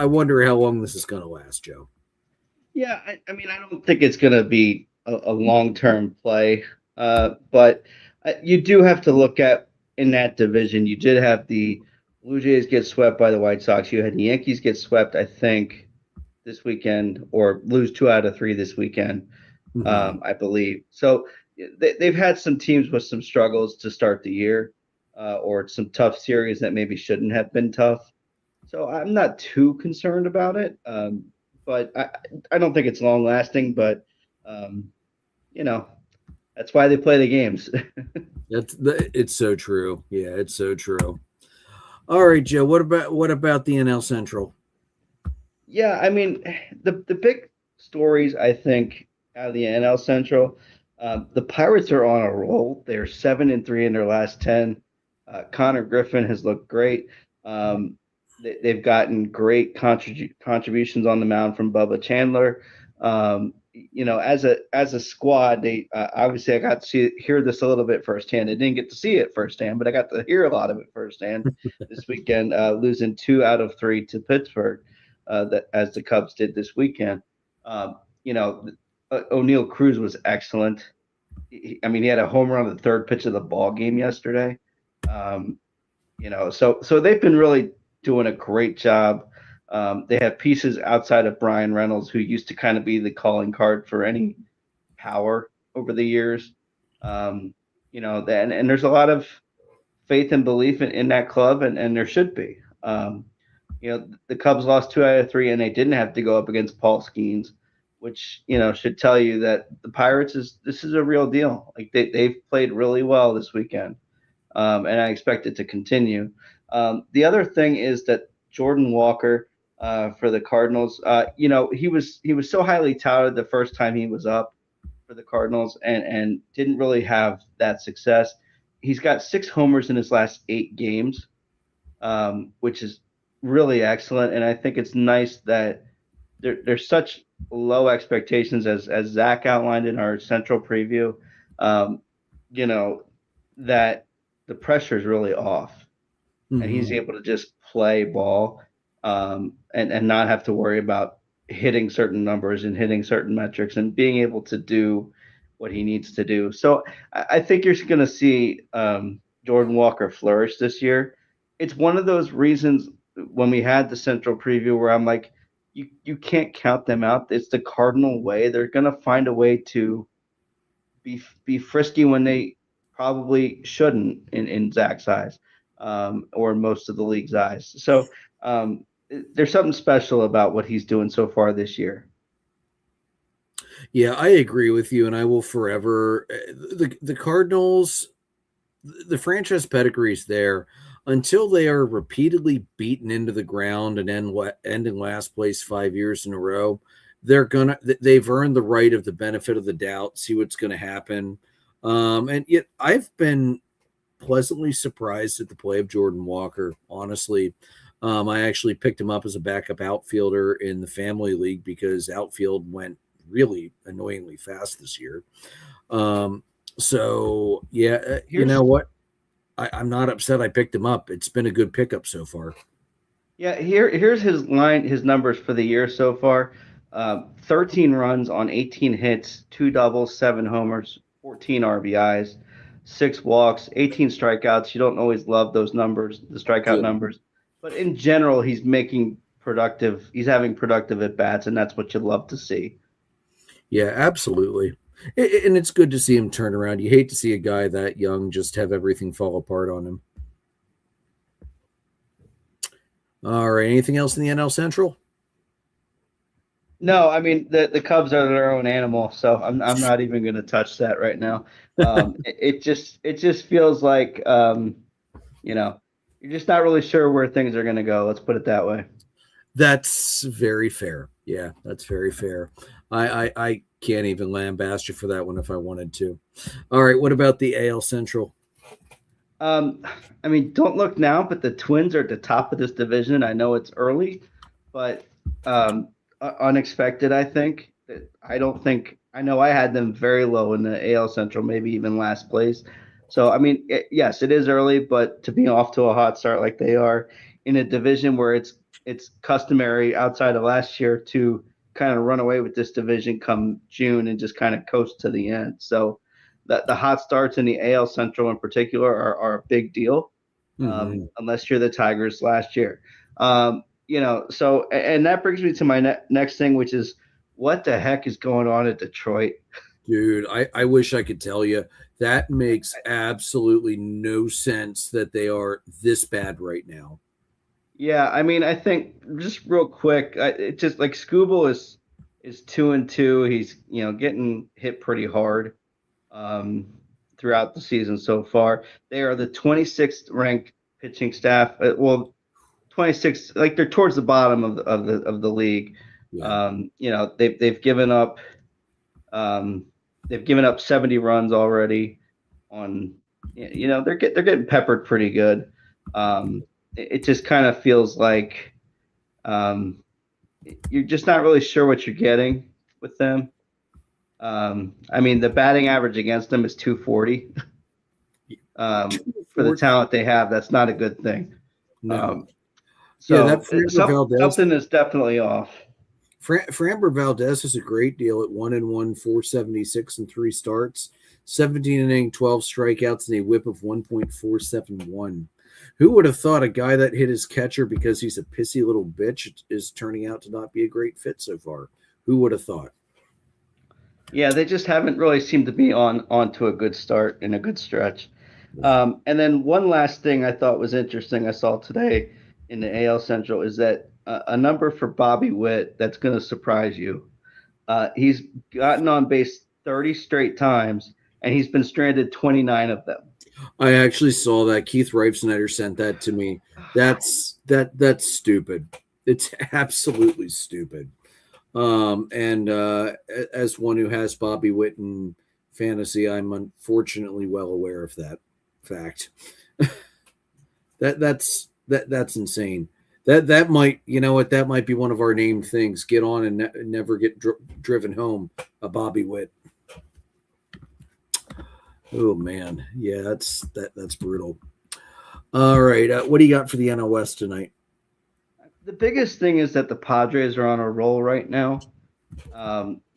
wonder how long this is going to last, Joe. Yeah, I mean, I don't think it's going to be a long-term play, but you do have to look at in that division. You did have the Blue Jays get swept by the White Sox. You had the Yankees get swept, I think, this weekend, or lose 2 out of 3 this weekend, I believe. So they've had some teams with some struggles to start the year, or some tough series that maybe shouldn't have been tough. So I'm not too concerned about it. But I don't think it's long lasting. But um, you know, that's why they play the games. It's so true. Yeah, it's so true. All right, Joe. What about the NL Central? Yeah, I mean, the big stories I think out of the NL Central, the Pirates are on a roll. They're 7-3 in their last 10. Connor Griffin has looked great. They've gotten great contributions on the mound from Bubba Chandler. As a squad, they obviously I got to hear this a little bit firsthand. I didn't get to see it firsthand, but I got to hear a lot of it firsthand this weekend, losing 2 out of 3 to Pittsburgh, that as the Cubs did this weekend. O'Neill Cruz was excellent. I mean, he had a homer on the third pitch of the ball game yesterday. So they've been really doing a great job. They have pieces outside of Brian Reynolds, who used to kind of be the calling card for any power over the years. And there's a lot of faith and belief in that club, and there should be. The Cubs lost 2 out of 3, and they didn't have to go up against Paul Skeens, which should tell you that the Pirates this is a real deal. Like they've played really well this weekend, and I expect it to continue. The other thing is that Jordan Walker for the Cardinals, he was so highly touted the first time he was up for the Cardinals, and didn't really have that success. He's got 6 homers in his last 8 games, which is really excellent. And I think it's nice that there's such low expectations as Zach outlined in our central preview. Um, you know that the pressure is really off, and he's Mhm. able to just play ball, and not have to worry about hitting certain numbers and hitting certain metrics and being able to do what he needs to do. So I think you're going to see Jordan Walker flourish this year. It's one of those reasons when we had the central preview where I'm like, you can't count them out. It's the Cardinal way. They're going to find a way to be frisky when they probably shouldn't in Zach's eyes, or most of the league's eyes. So there's something special about what he's doing so far this year. Yeah, I agree with you, and I will forever. The Cardinals, the franchise pedigree is there until they are repeatedly beaten into the ground and end in last place 5 years in a row. They've earned the right of the benefit of the doubt, see what's going to happen. And yet, I've been pleasantly surprised at the play of Jordan Walker. Honestly, I actually picked him up as a backup outfielder in the family league because outfield went really annoyingly fast this year. So yeah, you Here's know what? I'm not upset I picked him up. It's been a good pickup so far. Yeah, here's his numbers for the year so far. 13 runs on 18 hits, 2 doubles, 7 homers, 14 RBIs, 6 walks, 18 strikeouts. You don't always love those numbers, the strikeout Good. numbers, but in general, he's making productive. He's having productive at bats, and that's what you love to see. Yeah, absolutely. And it's good to see him turn around. You hate to see a guy that young just have everything fall apart on him. All right. Anything else in the NL Central? No, I mean the Cubs are their own animal, so I'm not even going to touch that right now. It just feels like you're just not really sure where things are going to go. Let's put it that way. That's very fair. Yeah, that's very fair. I can't even lambaste you for that one if I wanted to. All right. What about the AL Central? Um, I mean, don't look now, but the Twins are at the top of this division. I know it's early, but unexpected. I think. I don't think I know. I had them very low in the AL Central, maybe even last place. So I mean, yes, it is early, but to be off to a hot start like they are in a division where it's customary outside of last year to kind of run away with this division come June and just kind of coast to the end. So the hot starts in the AL Central in particular are a big deal, Mm-hmm. unless you're the Tigers last year. So and that brings me to my next thing, which is what the heck is going on at Detroit? Dude, I wish I could tell you. That makes absolutely no sense that they are this bad right now. Yeah, I mean, I think just real quick, it's just like Scooble is 2-2. He's getting hit pretty hard um, throughout the season so far. They are the 26th ranked pitching staff. Well, 26th, like they're towards the bottom of the league. Yeah. They've given up um, 70 runs already on. They're getting peppered pretty good. It just kind of feels like um, you're just not really sure what you're getting with them. I mean, the batting average against them is 240. For the 240. talent they have, that's not a good thing. No. Um, Yeah, that so Framber Valdez. something is definitely off. Framber Valdez is a great deal at 1-1, 476 and 3 starts, 17 inning, 12 strikeouts, and a whip of 1.471. Who would have thought a guy that hit his catcher because he's a pissy little bitch is turning out to not be a great fit so far? Who would have thought? Yeah, they just haven't really seemed to be onto a good start in a good stretch. And then one last thing I thought was interesting I saw today in the AL Central is that a number for Bobby Witt that's going to surprise you. He's gotten on base 30 straight times, and he's been stranded 29 of them. I actually saw that. Keith Reifsnyder sent that to me. That's stupid. It's absolutely stupid. And as one who has Bobby Witt in fantasy, I'm unfortunately well aware of that fact. That's insane. That might, you know what, that might be one of our named things. Get on and never get driven home. A Bobby Witt. Oh man, yeah, that's brutal. All right, what do you got for the NL West tonight? The biggest thing is that the Padres are on a roll right now.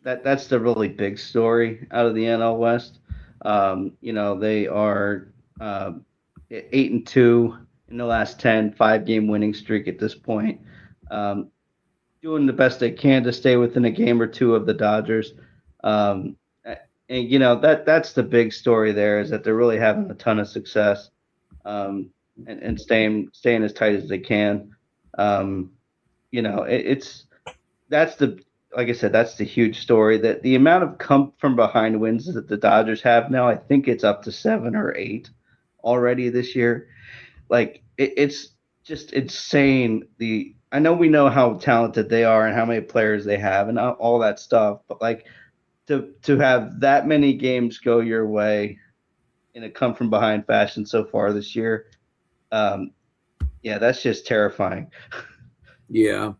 That's the really big story out of the NL West. They are 8-2 in the last 10, 5-game winning streak at this point. Doing the best they can to stay within a game or two of the Dodgers. That's the big story there, is that they're really having a ton of success, and staying as tight as they can. That's the like I said, that's the huge story. That the amount of come from behind wins that the Dodgers have now, I think it's up to 7 or 8 already this year. Like it's just insane. I know we know how talented they are and how many players they have and all that stuff, but like to have that many games go your way in a come from behind fashion so far this year, that's just terrifying. Yeah,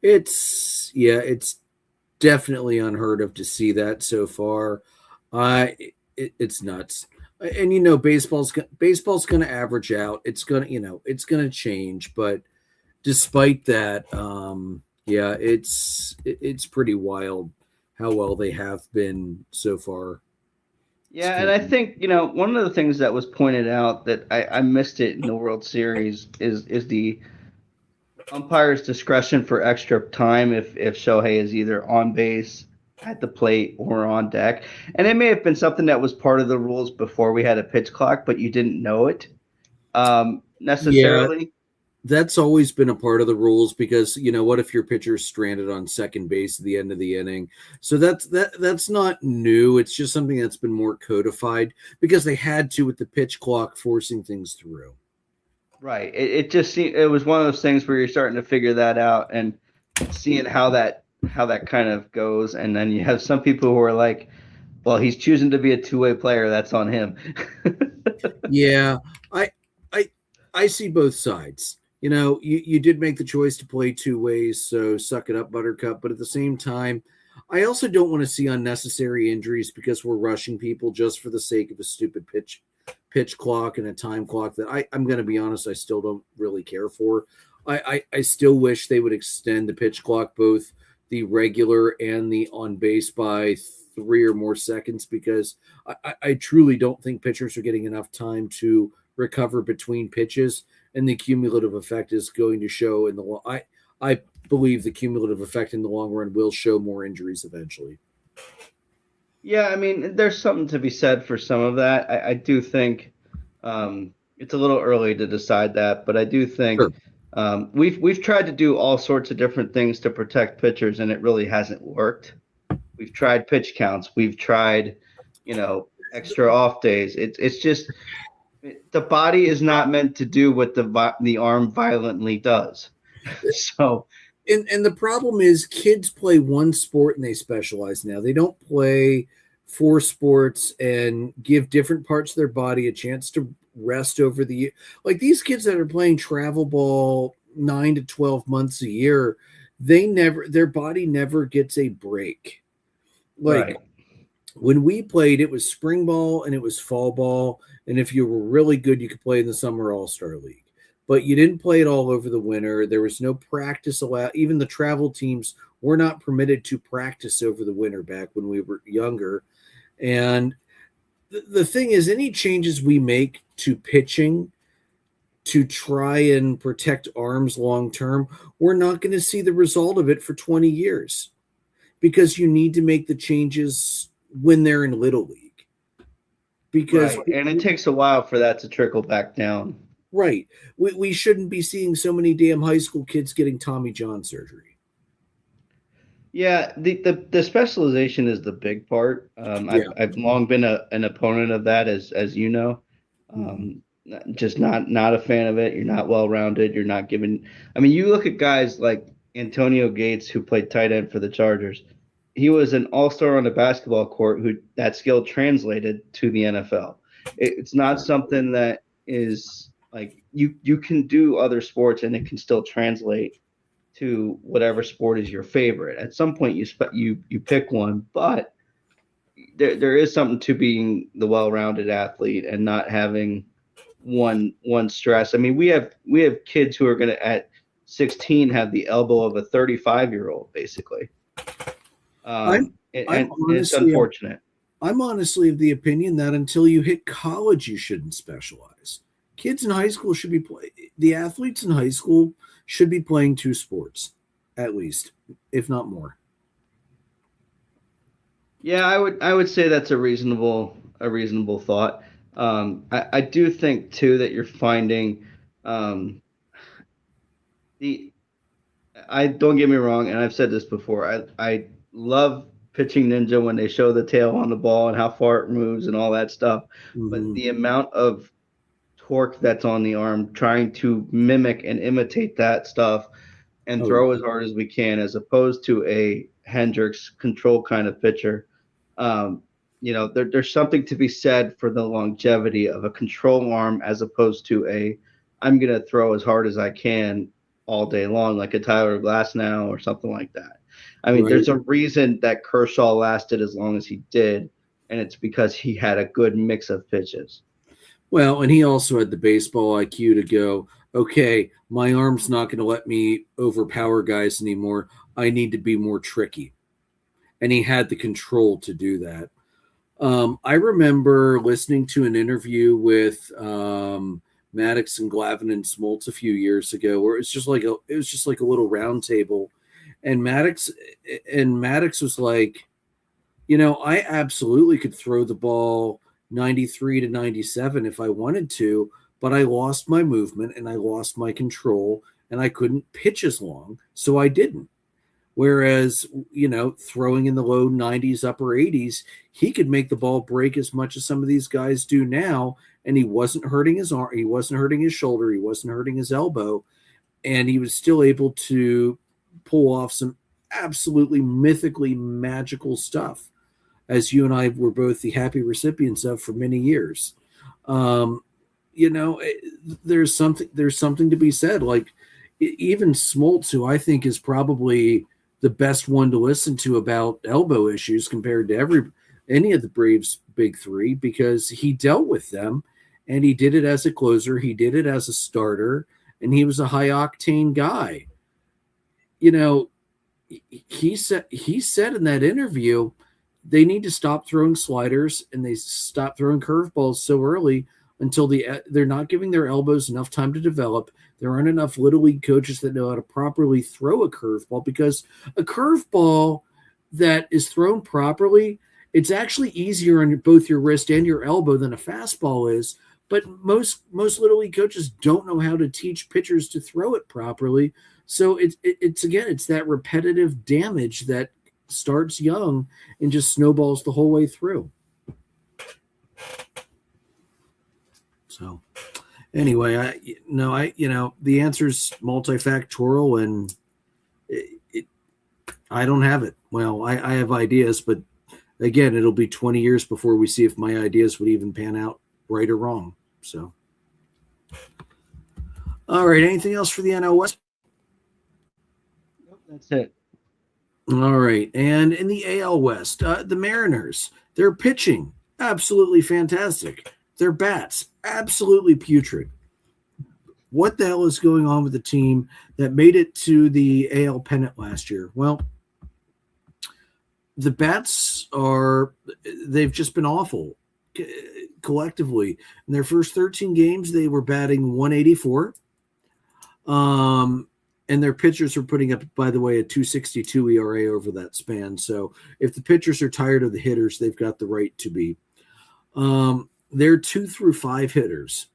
it's definitely unheard of to see that so far. It's nuts. And baseball's going to average out. It's going to change, but despite that, it's pretty wild how well they have been so far. Yeah, and I think one of the things that was pointed out that I missed it in the World Series is the umpire's discretion for extra time if Shohei is either on base, at the plate, or on deck. And it may have been something that was part of the rules before we had a pitch clock, but you didn't know it necessarily. Yeah, that's always been a part of the rules because what if your pitcher's stranded on second base at the end of the inning? So that's not new. It's just something that's been more codified because they had to with the pitch clock forcing things through. Right. It just seemed it was one of those things where you're starting to figure that out and seeing how that kind of goes, and then you have some people who are like, well, he's choosing to be a two-way player, that's on him. Yeah, I see both sides. You did make the choice to play two ways, so suck it up, Buttercup. But at the same time, I also don't want to see unnecessary injuries because we're rushing people just for the sake of a stupid pitch clock and a time clock that I'm going to be honest, I still don't really care for. I still wish they would extend the pitch clock, both the regular and the on base, by 3 or more seconds, because I truly don't think pitchers are getting enough time to recover between pitches, and the cumulative effect is going to show in the I believe the cumulative effect in the long run will show more injuries eventually. Yeah, I mean, there's something to be said for some of that. I do think it's a little early to decide that, but I do think Sure. we've tried to do all sorts of different things to protect pitchers, and it really hasn't worked. We've tried pitch counts. We've tried, extra off days. It's just the body is not meant to do what the arm violently does. So. And the problem is kids play one sport and they specialize now. They don't play 4 sports and give different parts of their body a chance to rest over the year. Like these kids that are playing travel ball 9 to 12 months a year, their body never gets a break. Like Right. When we played, it was spring ball and it was fall ball. And if you were really good, you could play in the Summer All-Star League. But you didn't play it all over the winter. There was no practice allowed. Even the travel teams were not permitted to practice over the winter back when we were younger. And the thing is, any changes we make to pitching to try and protect arms long term, we're not going to see the result of it for 20 years because you need to make the changes when they're in Little League. Because Right. And it takes a while for that to trickle back down. Right. We shouldn't be seeing so many damn high school kids getting Tommy John surgery. Yeah, the specialization is the big part. Yeah. I've long been an opponent of that, as you know. Mhm. Just not a fan of it. You're not well rounded. You're not given. I mean, you look at guys like Antonio Gates, who played tight end for the Chargers. He was an all-star on the basketball court who that skill translated to the NFL. It's not something that is like you can do other sports and it can still translate to whatever sport is your favorite. At some point, you pick one, but there is something to being the well-rounded athlete and not having one stress. I mean, we have kids who are going to at 16 have the elbow of a 35-year-old basically. I'm And it's unfortunate. I'm honestly of the opinion that until you hit college, you shouldn't specialize. Kids in high school should be the athletes in high school should be playing two sports, at least, if not more. Yeah, I would say that's a reasonable thought. I do think too that you're finding um, the I don't get me wrong, and I've said this before. I love pitching ninja when they show the tail on the ball and how far it moves and all that stuff. But Mm-hmm. the amount of torque that's on the arm, trying to mimic and imitate that stuff and Oh throw yeah, as hard as we can, as opposed to a Hendricks control kind of pitcher. Um, there's something to be said for the longevity of a control arm as opposed to a I'm going to throw as hard as I can all day long, like a Tyler Glass now or something like that. I mean, right. there's a reason that Kershaw lasted as long as he did, and it's because he had a good mix of pitches. Well, and he also had the baseball IQ to go, okay, my arm's not going to let me overpower guys anymore. I need to be more tricky. And he had the control to do that. I remember listening to an interview with Maddox and Glavine and Smoltz a few years ago, where it was just like a little round table, and Maddox was like, I absolutely could throw the ball 93 to 97 if I wanted to, but I lost my movement and I lost my control and I couldn't pitch as long, so I didn't. Whereas, throwing in the low 90s, upper 80s, he could make the ball break as much as some of these guys do now. And he wasn't hurting his arm, he wasn't hurting his shoulder, he wasn't hurting his elbow. And he was still able to pull off some absolutely mythically magical stuff, as you and I were both the happy recipients of for many years. Um, there's something to be said. Like even Smoltz, who I think is probably the best one to listen to about elbow issues compared to any of the Braves big three, because he dealt with them and he did it as a closer, he did it as a starter, and he was a high octane guy. He said in that interview they need to stop throwing sliders and they stop throwing curveballs so early until they're not giving their elbows enough time to develop. There aren't enough little league coaches that know how to properly throw a curveball, because a curveball that is thrown properly, it's actually easier on both your wrist and your elbow than a fastball is. But most little league coaches don't know how to teach pitchers to throw it properly. So it's that repetitive damage that starts young and just snowballs the whole way through. So anyway, the answer's multifactorial, and I don't have it. Well, I have ideas, but again, it'll be 20 years before we see if my ideas would even pan out right or wrong. So, all right. Anything else for the NL West? Nope, that's it. All right. And in the AL West, the Mariners, they're pitching absolutely fantastic. Their bats absolutely putrid. What the hell is going on with the team that made it to the AL pennant last year? Well, the bats they've just been awful collectively. In their first 13 games, they were batting 184. And their pitchers are putting up, by the way, a 2.62 ERA over that span. So if the pitchers are tired of the hitters, they've got the right to be. They're 2 through 5 hitters.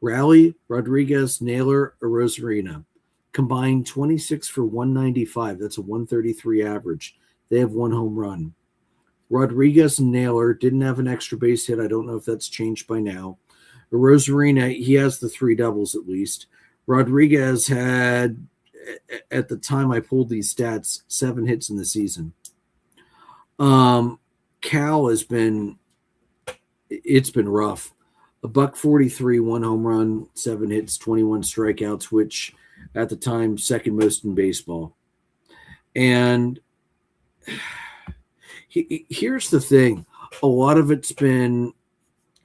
Raleigh, Rodriguez, Naylor, Rosarina combined 26 for 195. That's a 133 average. They have one home run. Rodriguez and Naylor didn't have an extra base hit. I don't know if that's changed by now. Rosarina, he has the three doubles at least. Rodriguez had, at the time I pulled these stats, 7 hits in the season. Cal has been, it's been rough. A $143, one home run, 7 hits, 21 strikeouts, which at the time second most in baseball. And here's the thing: a lot of it's been,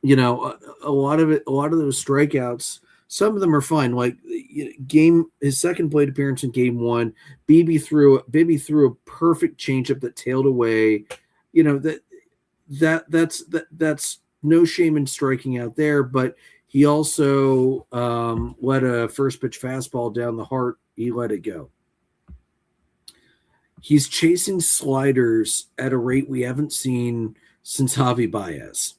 a lot of those strikeouts. Some of them are fine. Like his second plate appearance in Game 1, Beebe threw a perfect changeup that tailed away. That's no shame in striking out there, but he also let a first pitch fastball down the heart. He let it go. He's chasing sliders at a rate we haven't seen since Javi Baez.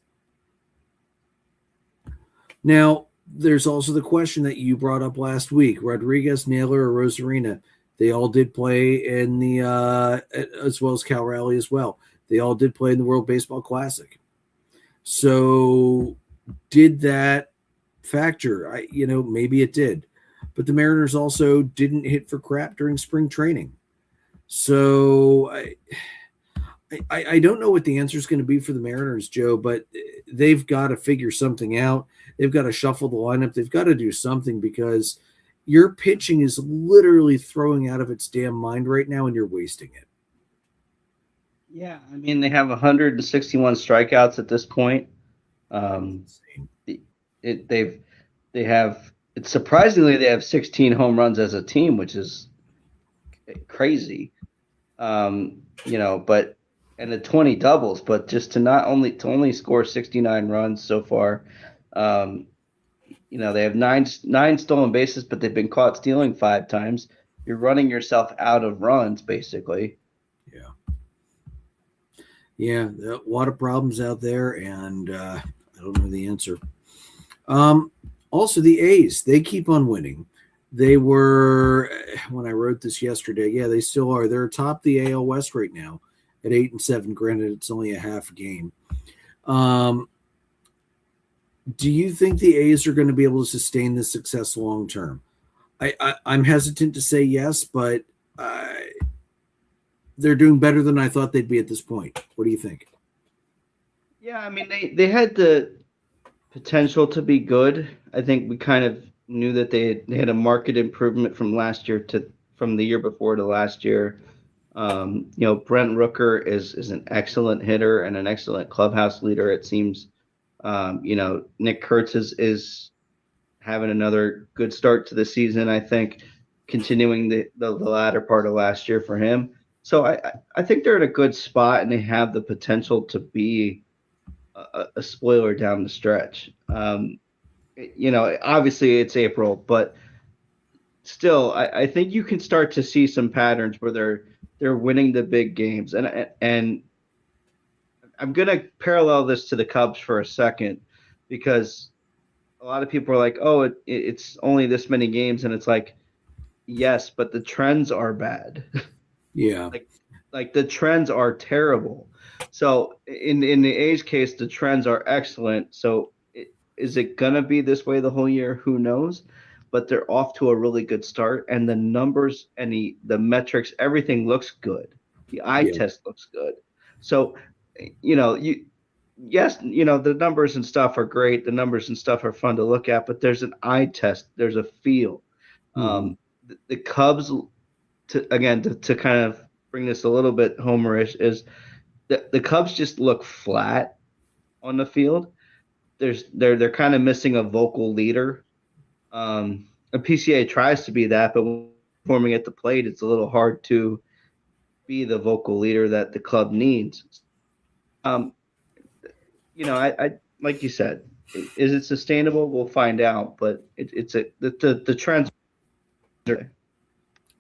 Now, there's also the question that you brought up last week: Rodriguez, Naylor, or Rosarina. They all did play in the, as well as Cal Raleigh as well. They all did play in the World Baseball Classic. So, did that factor? Maybe it did. But the Mariners also didn't hit for crap during spring training. So I don't know what the answer is going to be for the Mariners, Joe, but they've got to figure something out. They've got to shuffle the lineup. They've got to do something because your pitching is literally throwing out of its damn mind right now, and you're wasting it. Yeah, I mean, they have 161 strikeouts at this point. Surprisingly, they have 16 home runs as a team, which is crazy. But and the 20 doubles, but just to only score 69 runs so far. They have nine stolen bases, but they've been caught stealing 5 times. You're running yourself out of runs, basically. Yeah, a lot of problems out there, and I don't know the answer. Also, the A's, they keep on winning. They were, when I wrote this yesterday, they still are. They're atop the AL West right now at 8-7. Granted, it's only a half game. Do you think the A's are going to be able to sustain this success long term? I'm hesitant to say yes, but they're doing better than I thought they'd be at this point. What do you think? Yeah, I mean, they had the potential to be good. I think we kind of knew that they had a market improvement from the year before to last year. Brent Rooker is an excellent hitter and an excellent clubhouse leader. It seems, Nick Kurtz is having another good start to the season. I think continuing the latter part of last year for him. So I think they're in a good spot and they have the potential to be a spoiler down the stretch. Obviously it's April, but still, I think you can start to see some patterns where they're winning the big games. And I'm gonna parallel this to the Cubs for a second because a lot of people are like, "Oh, it's only this many games," and it's like, yes, but the trends are bad. Yeah, like the trends are terrible. So in the A's case, the trends are excellent. So is it gonna be this way the whole year? Who knows? But they're off to a really good start, and the numbers and the metrics, everything looks good. The eye test looks good. So, the numbers and stuff are great. The numbers and stuff are fun to look at, but there's an eye test. There's a feel. Mm-hmm. The Cubs, to kind of bring this a little bit homerish, is the Cubs just look flat on the field. They're kind of missing a vocal leader. A PCA tries to be that, but when performing at the plate, it's a little hard to be the vocal leader that the club needs. I like you said, is it sustainable? We'll find out, but the trends.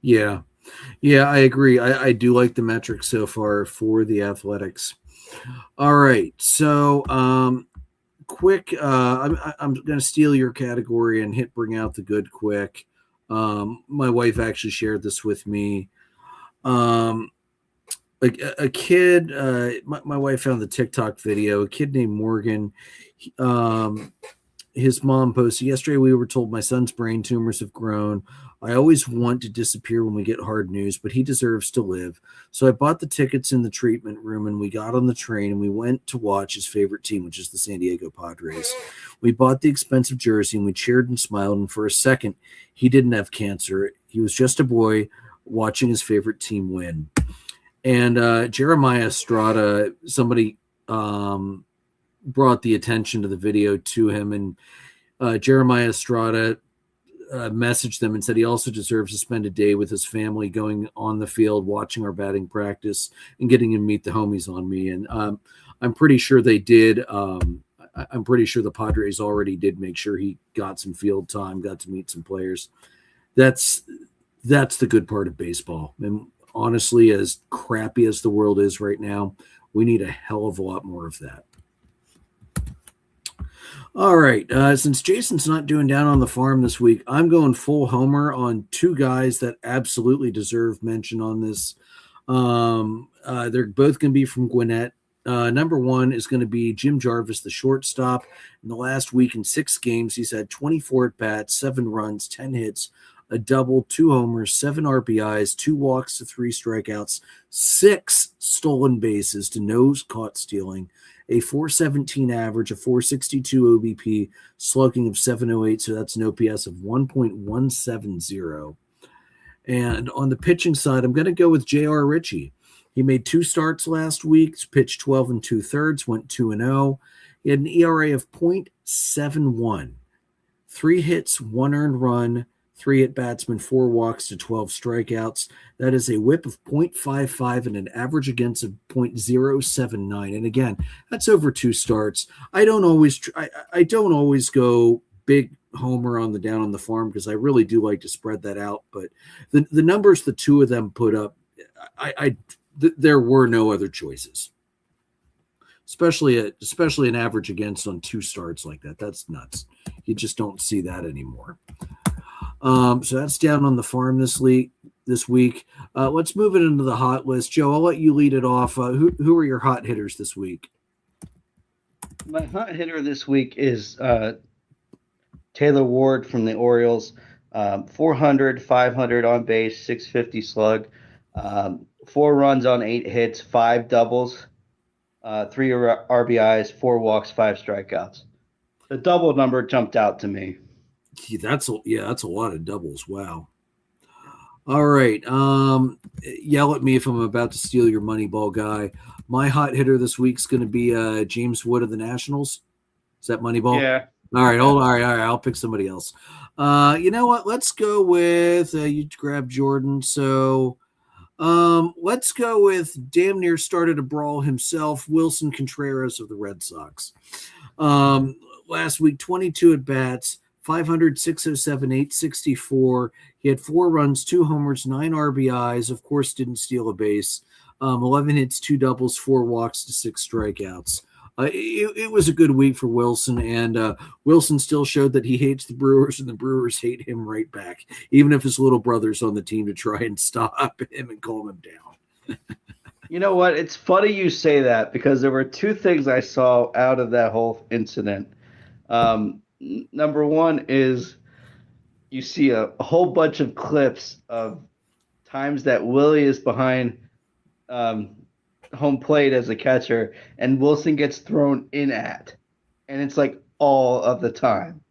Yeah, I agree. I do like the metrics so far for the Athletics. All right, so quick. I'm going to steal your category and bring out the good quick. My wife actually shared this with me. Like a kid, my wife found the TikTok video. A kid named Morgan. His mom posted yesterday. We were told my son's brain tumors have grown. I always want to disappear when we get hard news, but he deserves to live. So I bought the tickets in the treatment room and we got on the train and we went to watch his favorite team, which is the San Diego Padres. We bought the expensive jersey and we cheered and smiled. And for a second, he didn't have cancer. He was just a boy watching his favorite team win. And Jeremiah Estrada, somebody brought the attention to the video to him, and Jeremiah Estrada messaged them and said he also deserves to spend a day with his family going on the field, watching our batting practice, and getting to meet the homies on me. And I'm pretty sure they did. I'm pretty sure the Padres already did make sure he got some field time, got to meet some players. That's the good part of baseball. And honestly, as crappy as the world is right now, we need a hell of a lot more of that. All right. Since Jason's not doing Down on the Farm this week, I'm going full homer on two guys that absolutely deserve mention on this. They're both going to be from Gwinnett. Number one is going to be Jim Jarvis, the shortstop. In the last week in 6 games, he's had 24 at-bats, 7 runs, 10 hits, a double, 2 homers, 7 RBIs, 2 walks to 3 strikeouts, 6 stolen bases to no caught stealing, a 417 average, a 462 OBP, slugging of 708, so that's an OPS of 1.170. And on the pitching side, I'm going to go with J.R. Ritchie. He made 2 starts last week, pitched 12 2/3, went 2-0. He had an ERA of .71, 3 hits, 1 earned run, 3 at-batsmen, 4 walks to 12 strikeouts. That is a whip of .55 and an average against of .079. And again, that's over 2 starts. I don't always go big homer on the Down on the Farm because I really do like to spread that out. But the numbers the two of them put up, there were no other choices. Especially an average against on 2 starts like that. That's nuts. You just don't see that anymore. So that's Down on the Farm this week. Let's move it into the hot list. Joe, I'll let you lead it off. Who are your hot hitters this week? My hot hitter this week is Taylor Ward from the Orioles. 400, 500 on base, 650 slug, 4 runs on 8 hits, 5 doubles, 3 RBIs, 4 walks, 5 strikeouts. The double number jumped out to me. That's a lot of doubles. Wow. All right. Yell at me if I'm about to steal your Moneyball guy. My hot hitter this week is going to be James Wood of the Nationals. Is that Moneyball? Yeah. All right. Hold on. All right. I'll pick somebody else. You know what? Let's go with you grabbed Jordan. So let's go with damn near started a brawl himself, Wilson Contreras of the Red Sox. Last week, 22 at bats. 500, 607, 864. He had 4 runs, 2 homers, 9 RBIs. Of course, didn't steal a base. 11 hits, 2 doubles, 4 walks to 6 strikeouts. It was a good week for Wilson, and Wilson still showed that he hates the Brewers, and the Brewers hate him right back, even if his little brother's on the team to try and stop him and calm him down. You know what? It's funny you say that because there were 2 things I saw out of that whole incident. Number one is you see a whole bunch of clips of times that Willie is behind home plate as a catcher and Wilson gets thrown in at. And it's like all of the time.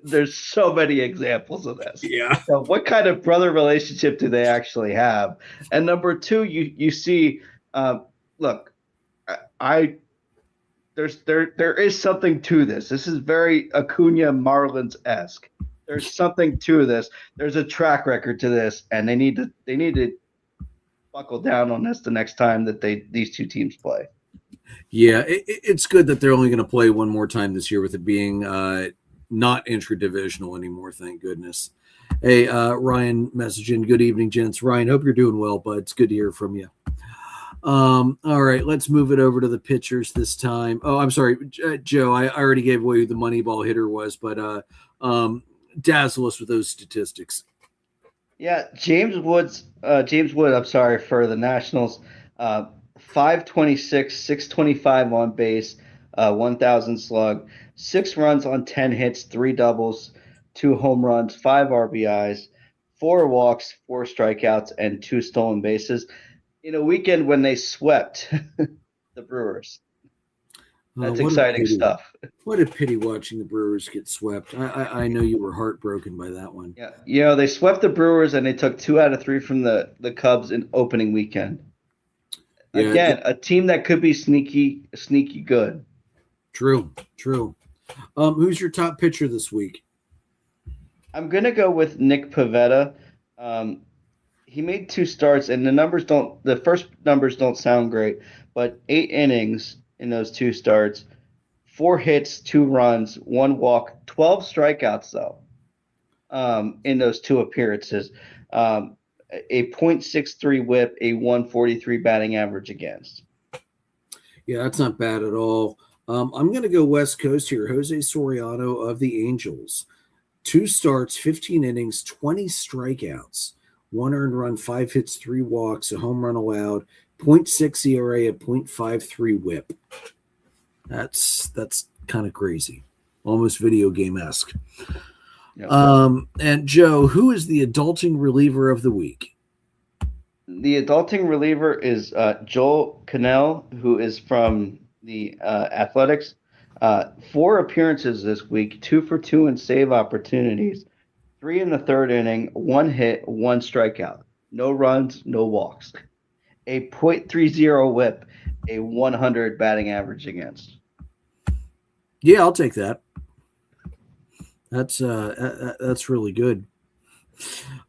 There's so many examples of this. Yeah. So what kind of brother relationship do they actually have? And number 2, you see, look, there is something to this. This is very Acuna Marlins-esque. There's something to this. There's a track record to this, and they need to buckle down on this the next time that these 2 teams play. Yeah, it's good that they're only going to play one more time this year with it being not intradivisional anymore, thank goodness. Hey, Ryan messaging. Good evening, gents. Ryan, hope you're doing well, bud. It's good to hear from you. All right, let's move it over to the pitchers this time. Oh, I'm sorry, Joe. I already gave away who the Moneyball hitter was, but dazzle us with those statistics. Yeah, James Wood, I'm sorry, for the Nationals. 526, 625 on base, 1,000 slug, 6 runs on 10 hits, 3 doubles, 2 home runs, 5 RBIs, 4 walks, 4 strikeouts, and 2 stolen bases in a weekend when they swept the Brewers. That's What a exciting pity! stuff. What a pity watching the Brewers get swept. I know you were heartbroken by that one. Yeah, they swept the Brewers and they took 2 out of 3 from the Cubs in opening weekend. Yeah, Again, a team that could be sneaky good. True. Who's your top pitcher this week? I'm gonna go with Nick Pivetta. He made 2 starts, and the first numbers don't sound great, but 8 innings in those 2 starts, 4 hits, 2 runs, 1 walk, 12 strikeouts though. In those 2 appearances, a .63 WHIP, a 143 batting average against. Yeah, that's not bad at all. I'm going to go West Coast here. Jose Soriano of the Angels. 2 starts, 15 innings, 20 strikeouts, 1 earned run, 5 hits, 3 walks, a home run allowed, .6 ERA, a .53 WHIP. That's kind of crazy, almost video game-esque. Yep. And Joe, who is the adulting reliever of the week? The adulting reliever is Joel Cannell, who is from the Athletics. 4 appearances this week, 2 for 2 in save opportunities, 3 in the 3rd inning, 1 hit, 1 strikeout, no runs, no walks, a .30 WHIP, a 100 batting average against. Yeah, I'll take that. That's really good.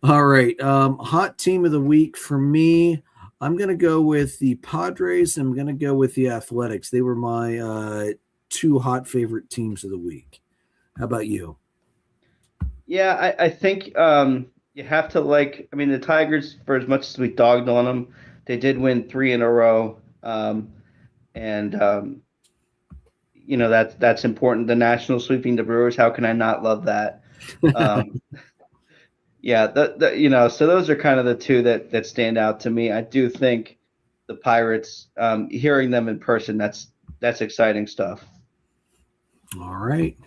All right. Hot team of the week for me. I'm going to go with the Padres. I'm going to go with the Athletics. They were my 2 hot favorite teams of the week. How about you? Yeah, I think you have to the Tigers, for as much as we dogged on them, they did win 3 in a row. That's important. The Nationals sweeping the Brewers. How can I not love that? So those are kind of the 2 that stand out to me. I do think the Pirates, hearing them in person, that's exciting stuff. All right.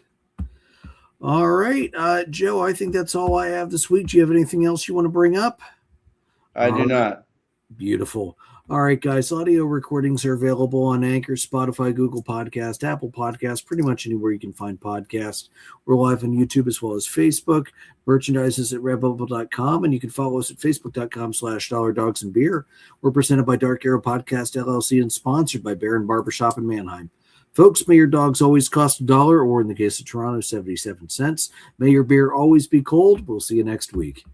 Joe, I think that's all I have this week. Do you have anything else you want to bring up? I do not. Beautiful. All right, guys, audio recordings are available on Anchor, Spotify, Google Podcast, Apple Podcast, pretty much anywhere you can find podcasts. We're live on YouTube as well as Facebook. Merchandise is at redbubble.com, and you can follow us at facebook.com/dollardogsandbeer. We're presented by Dark Arrow Podcast, LLC, and sponsored by Barron Barbershop in Manheim. Folks, may your dogs always cost $1, or in the case of Toronto, 77 cents. May your beer always be cold. We'll see you next week.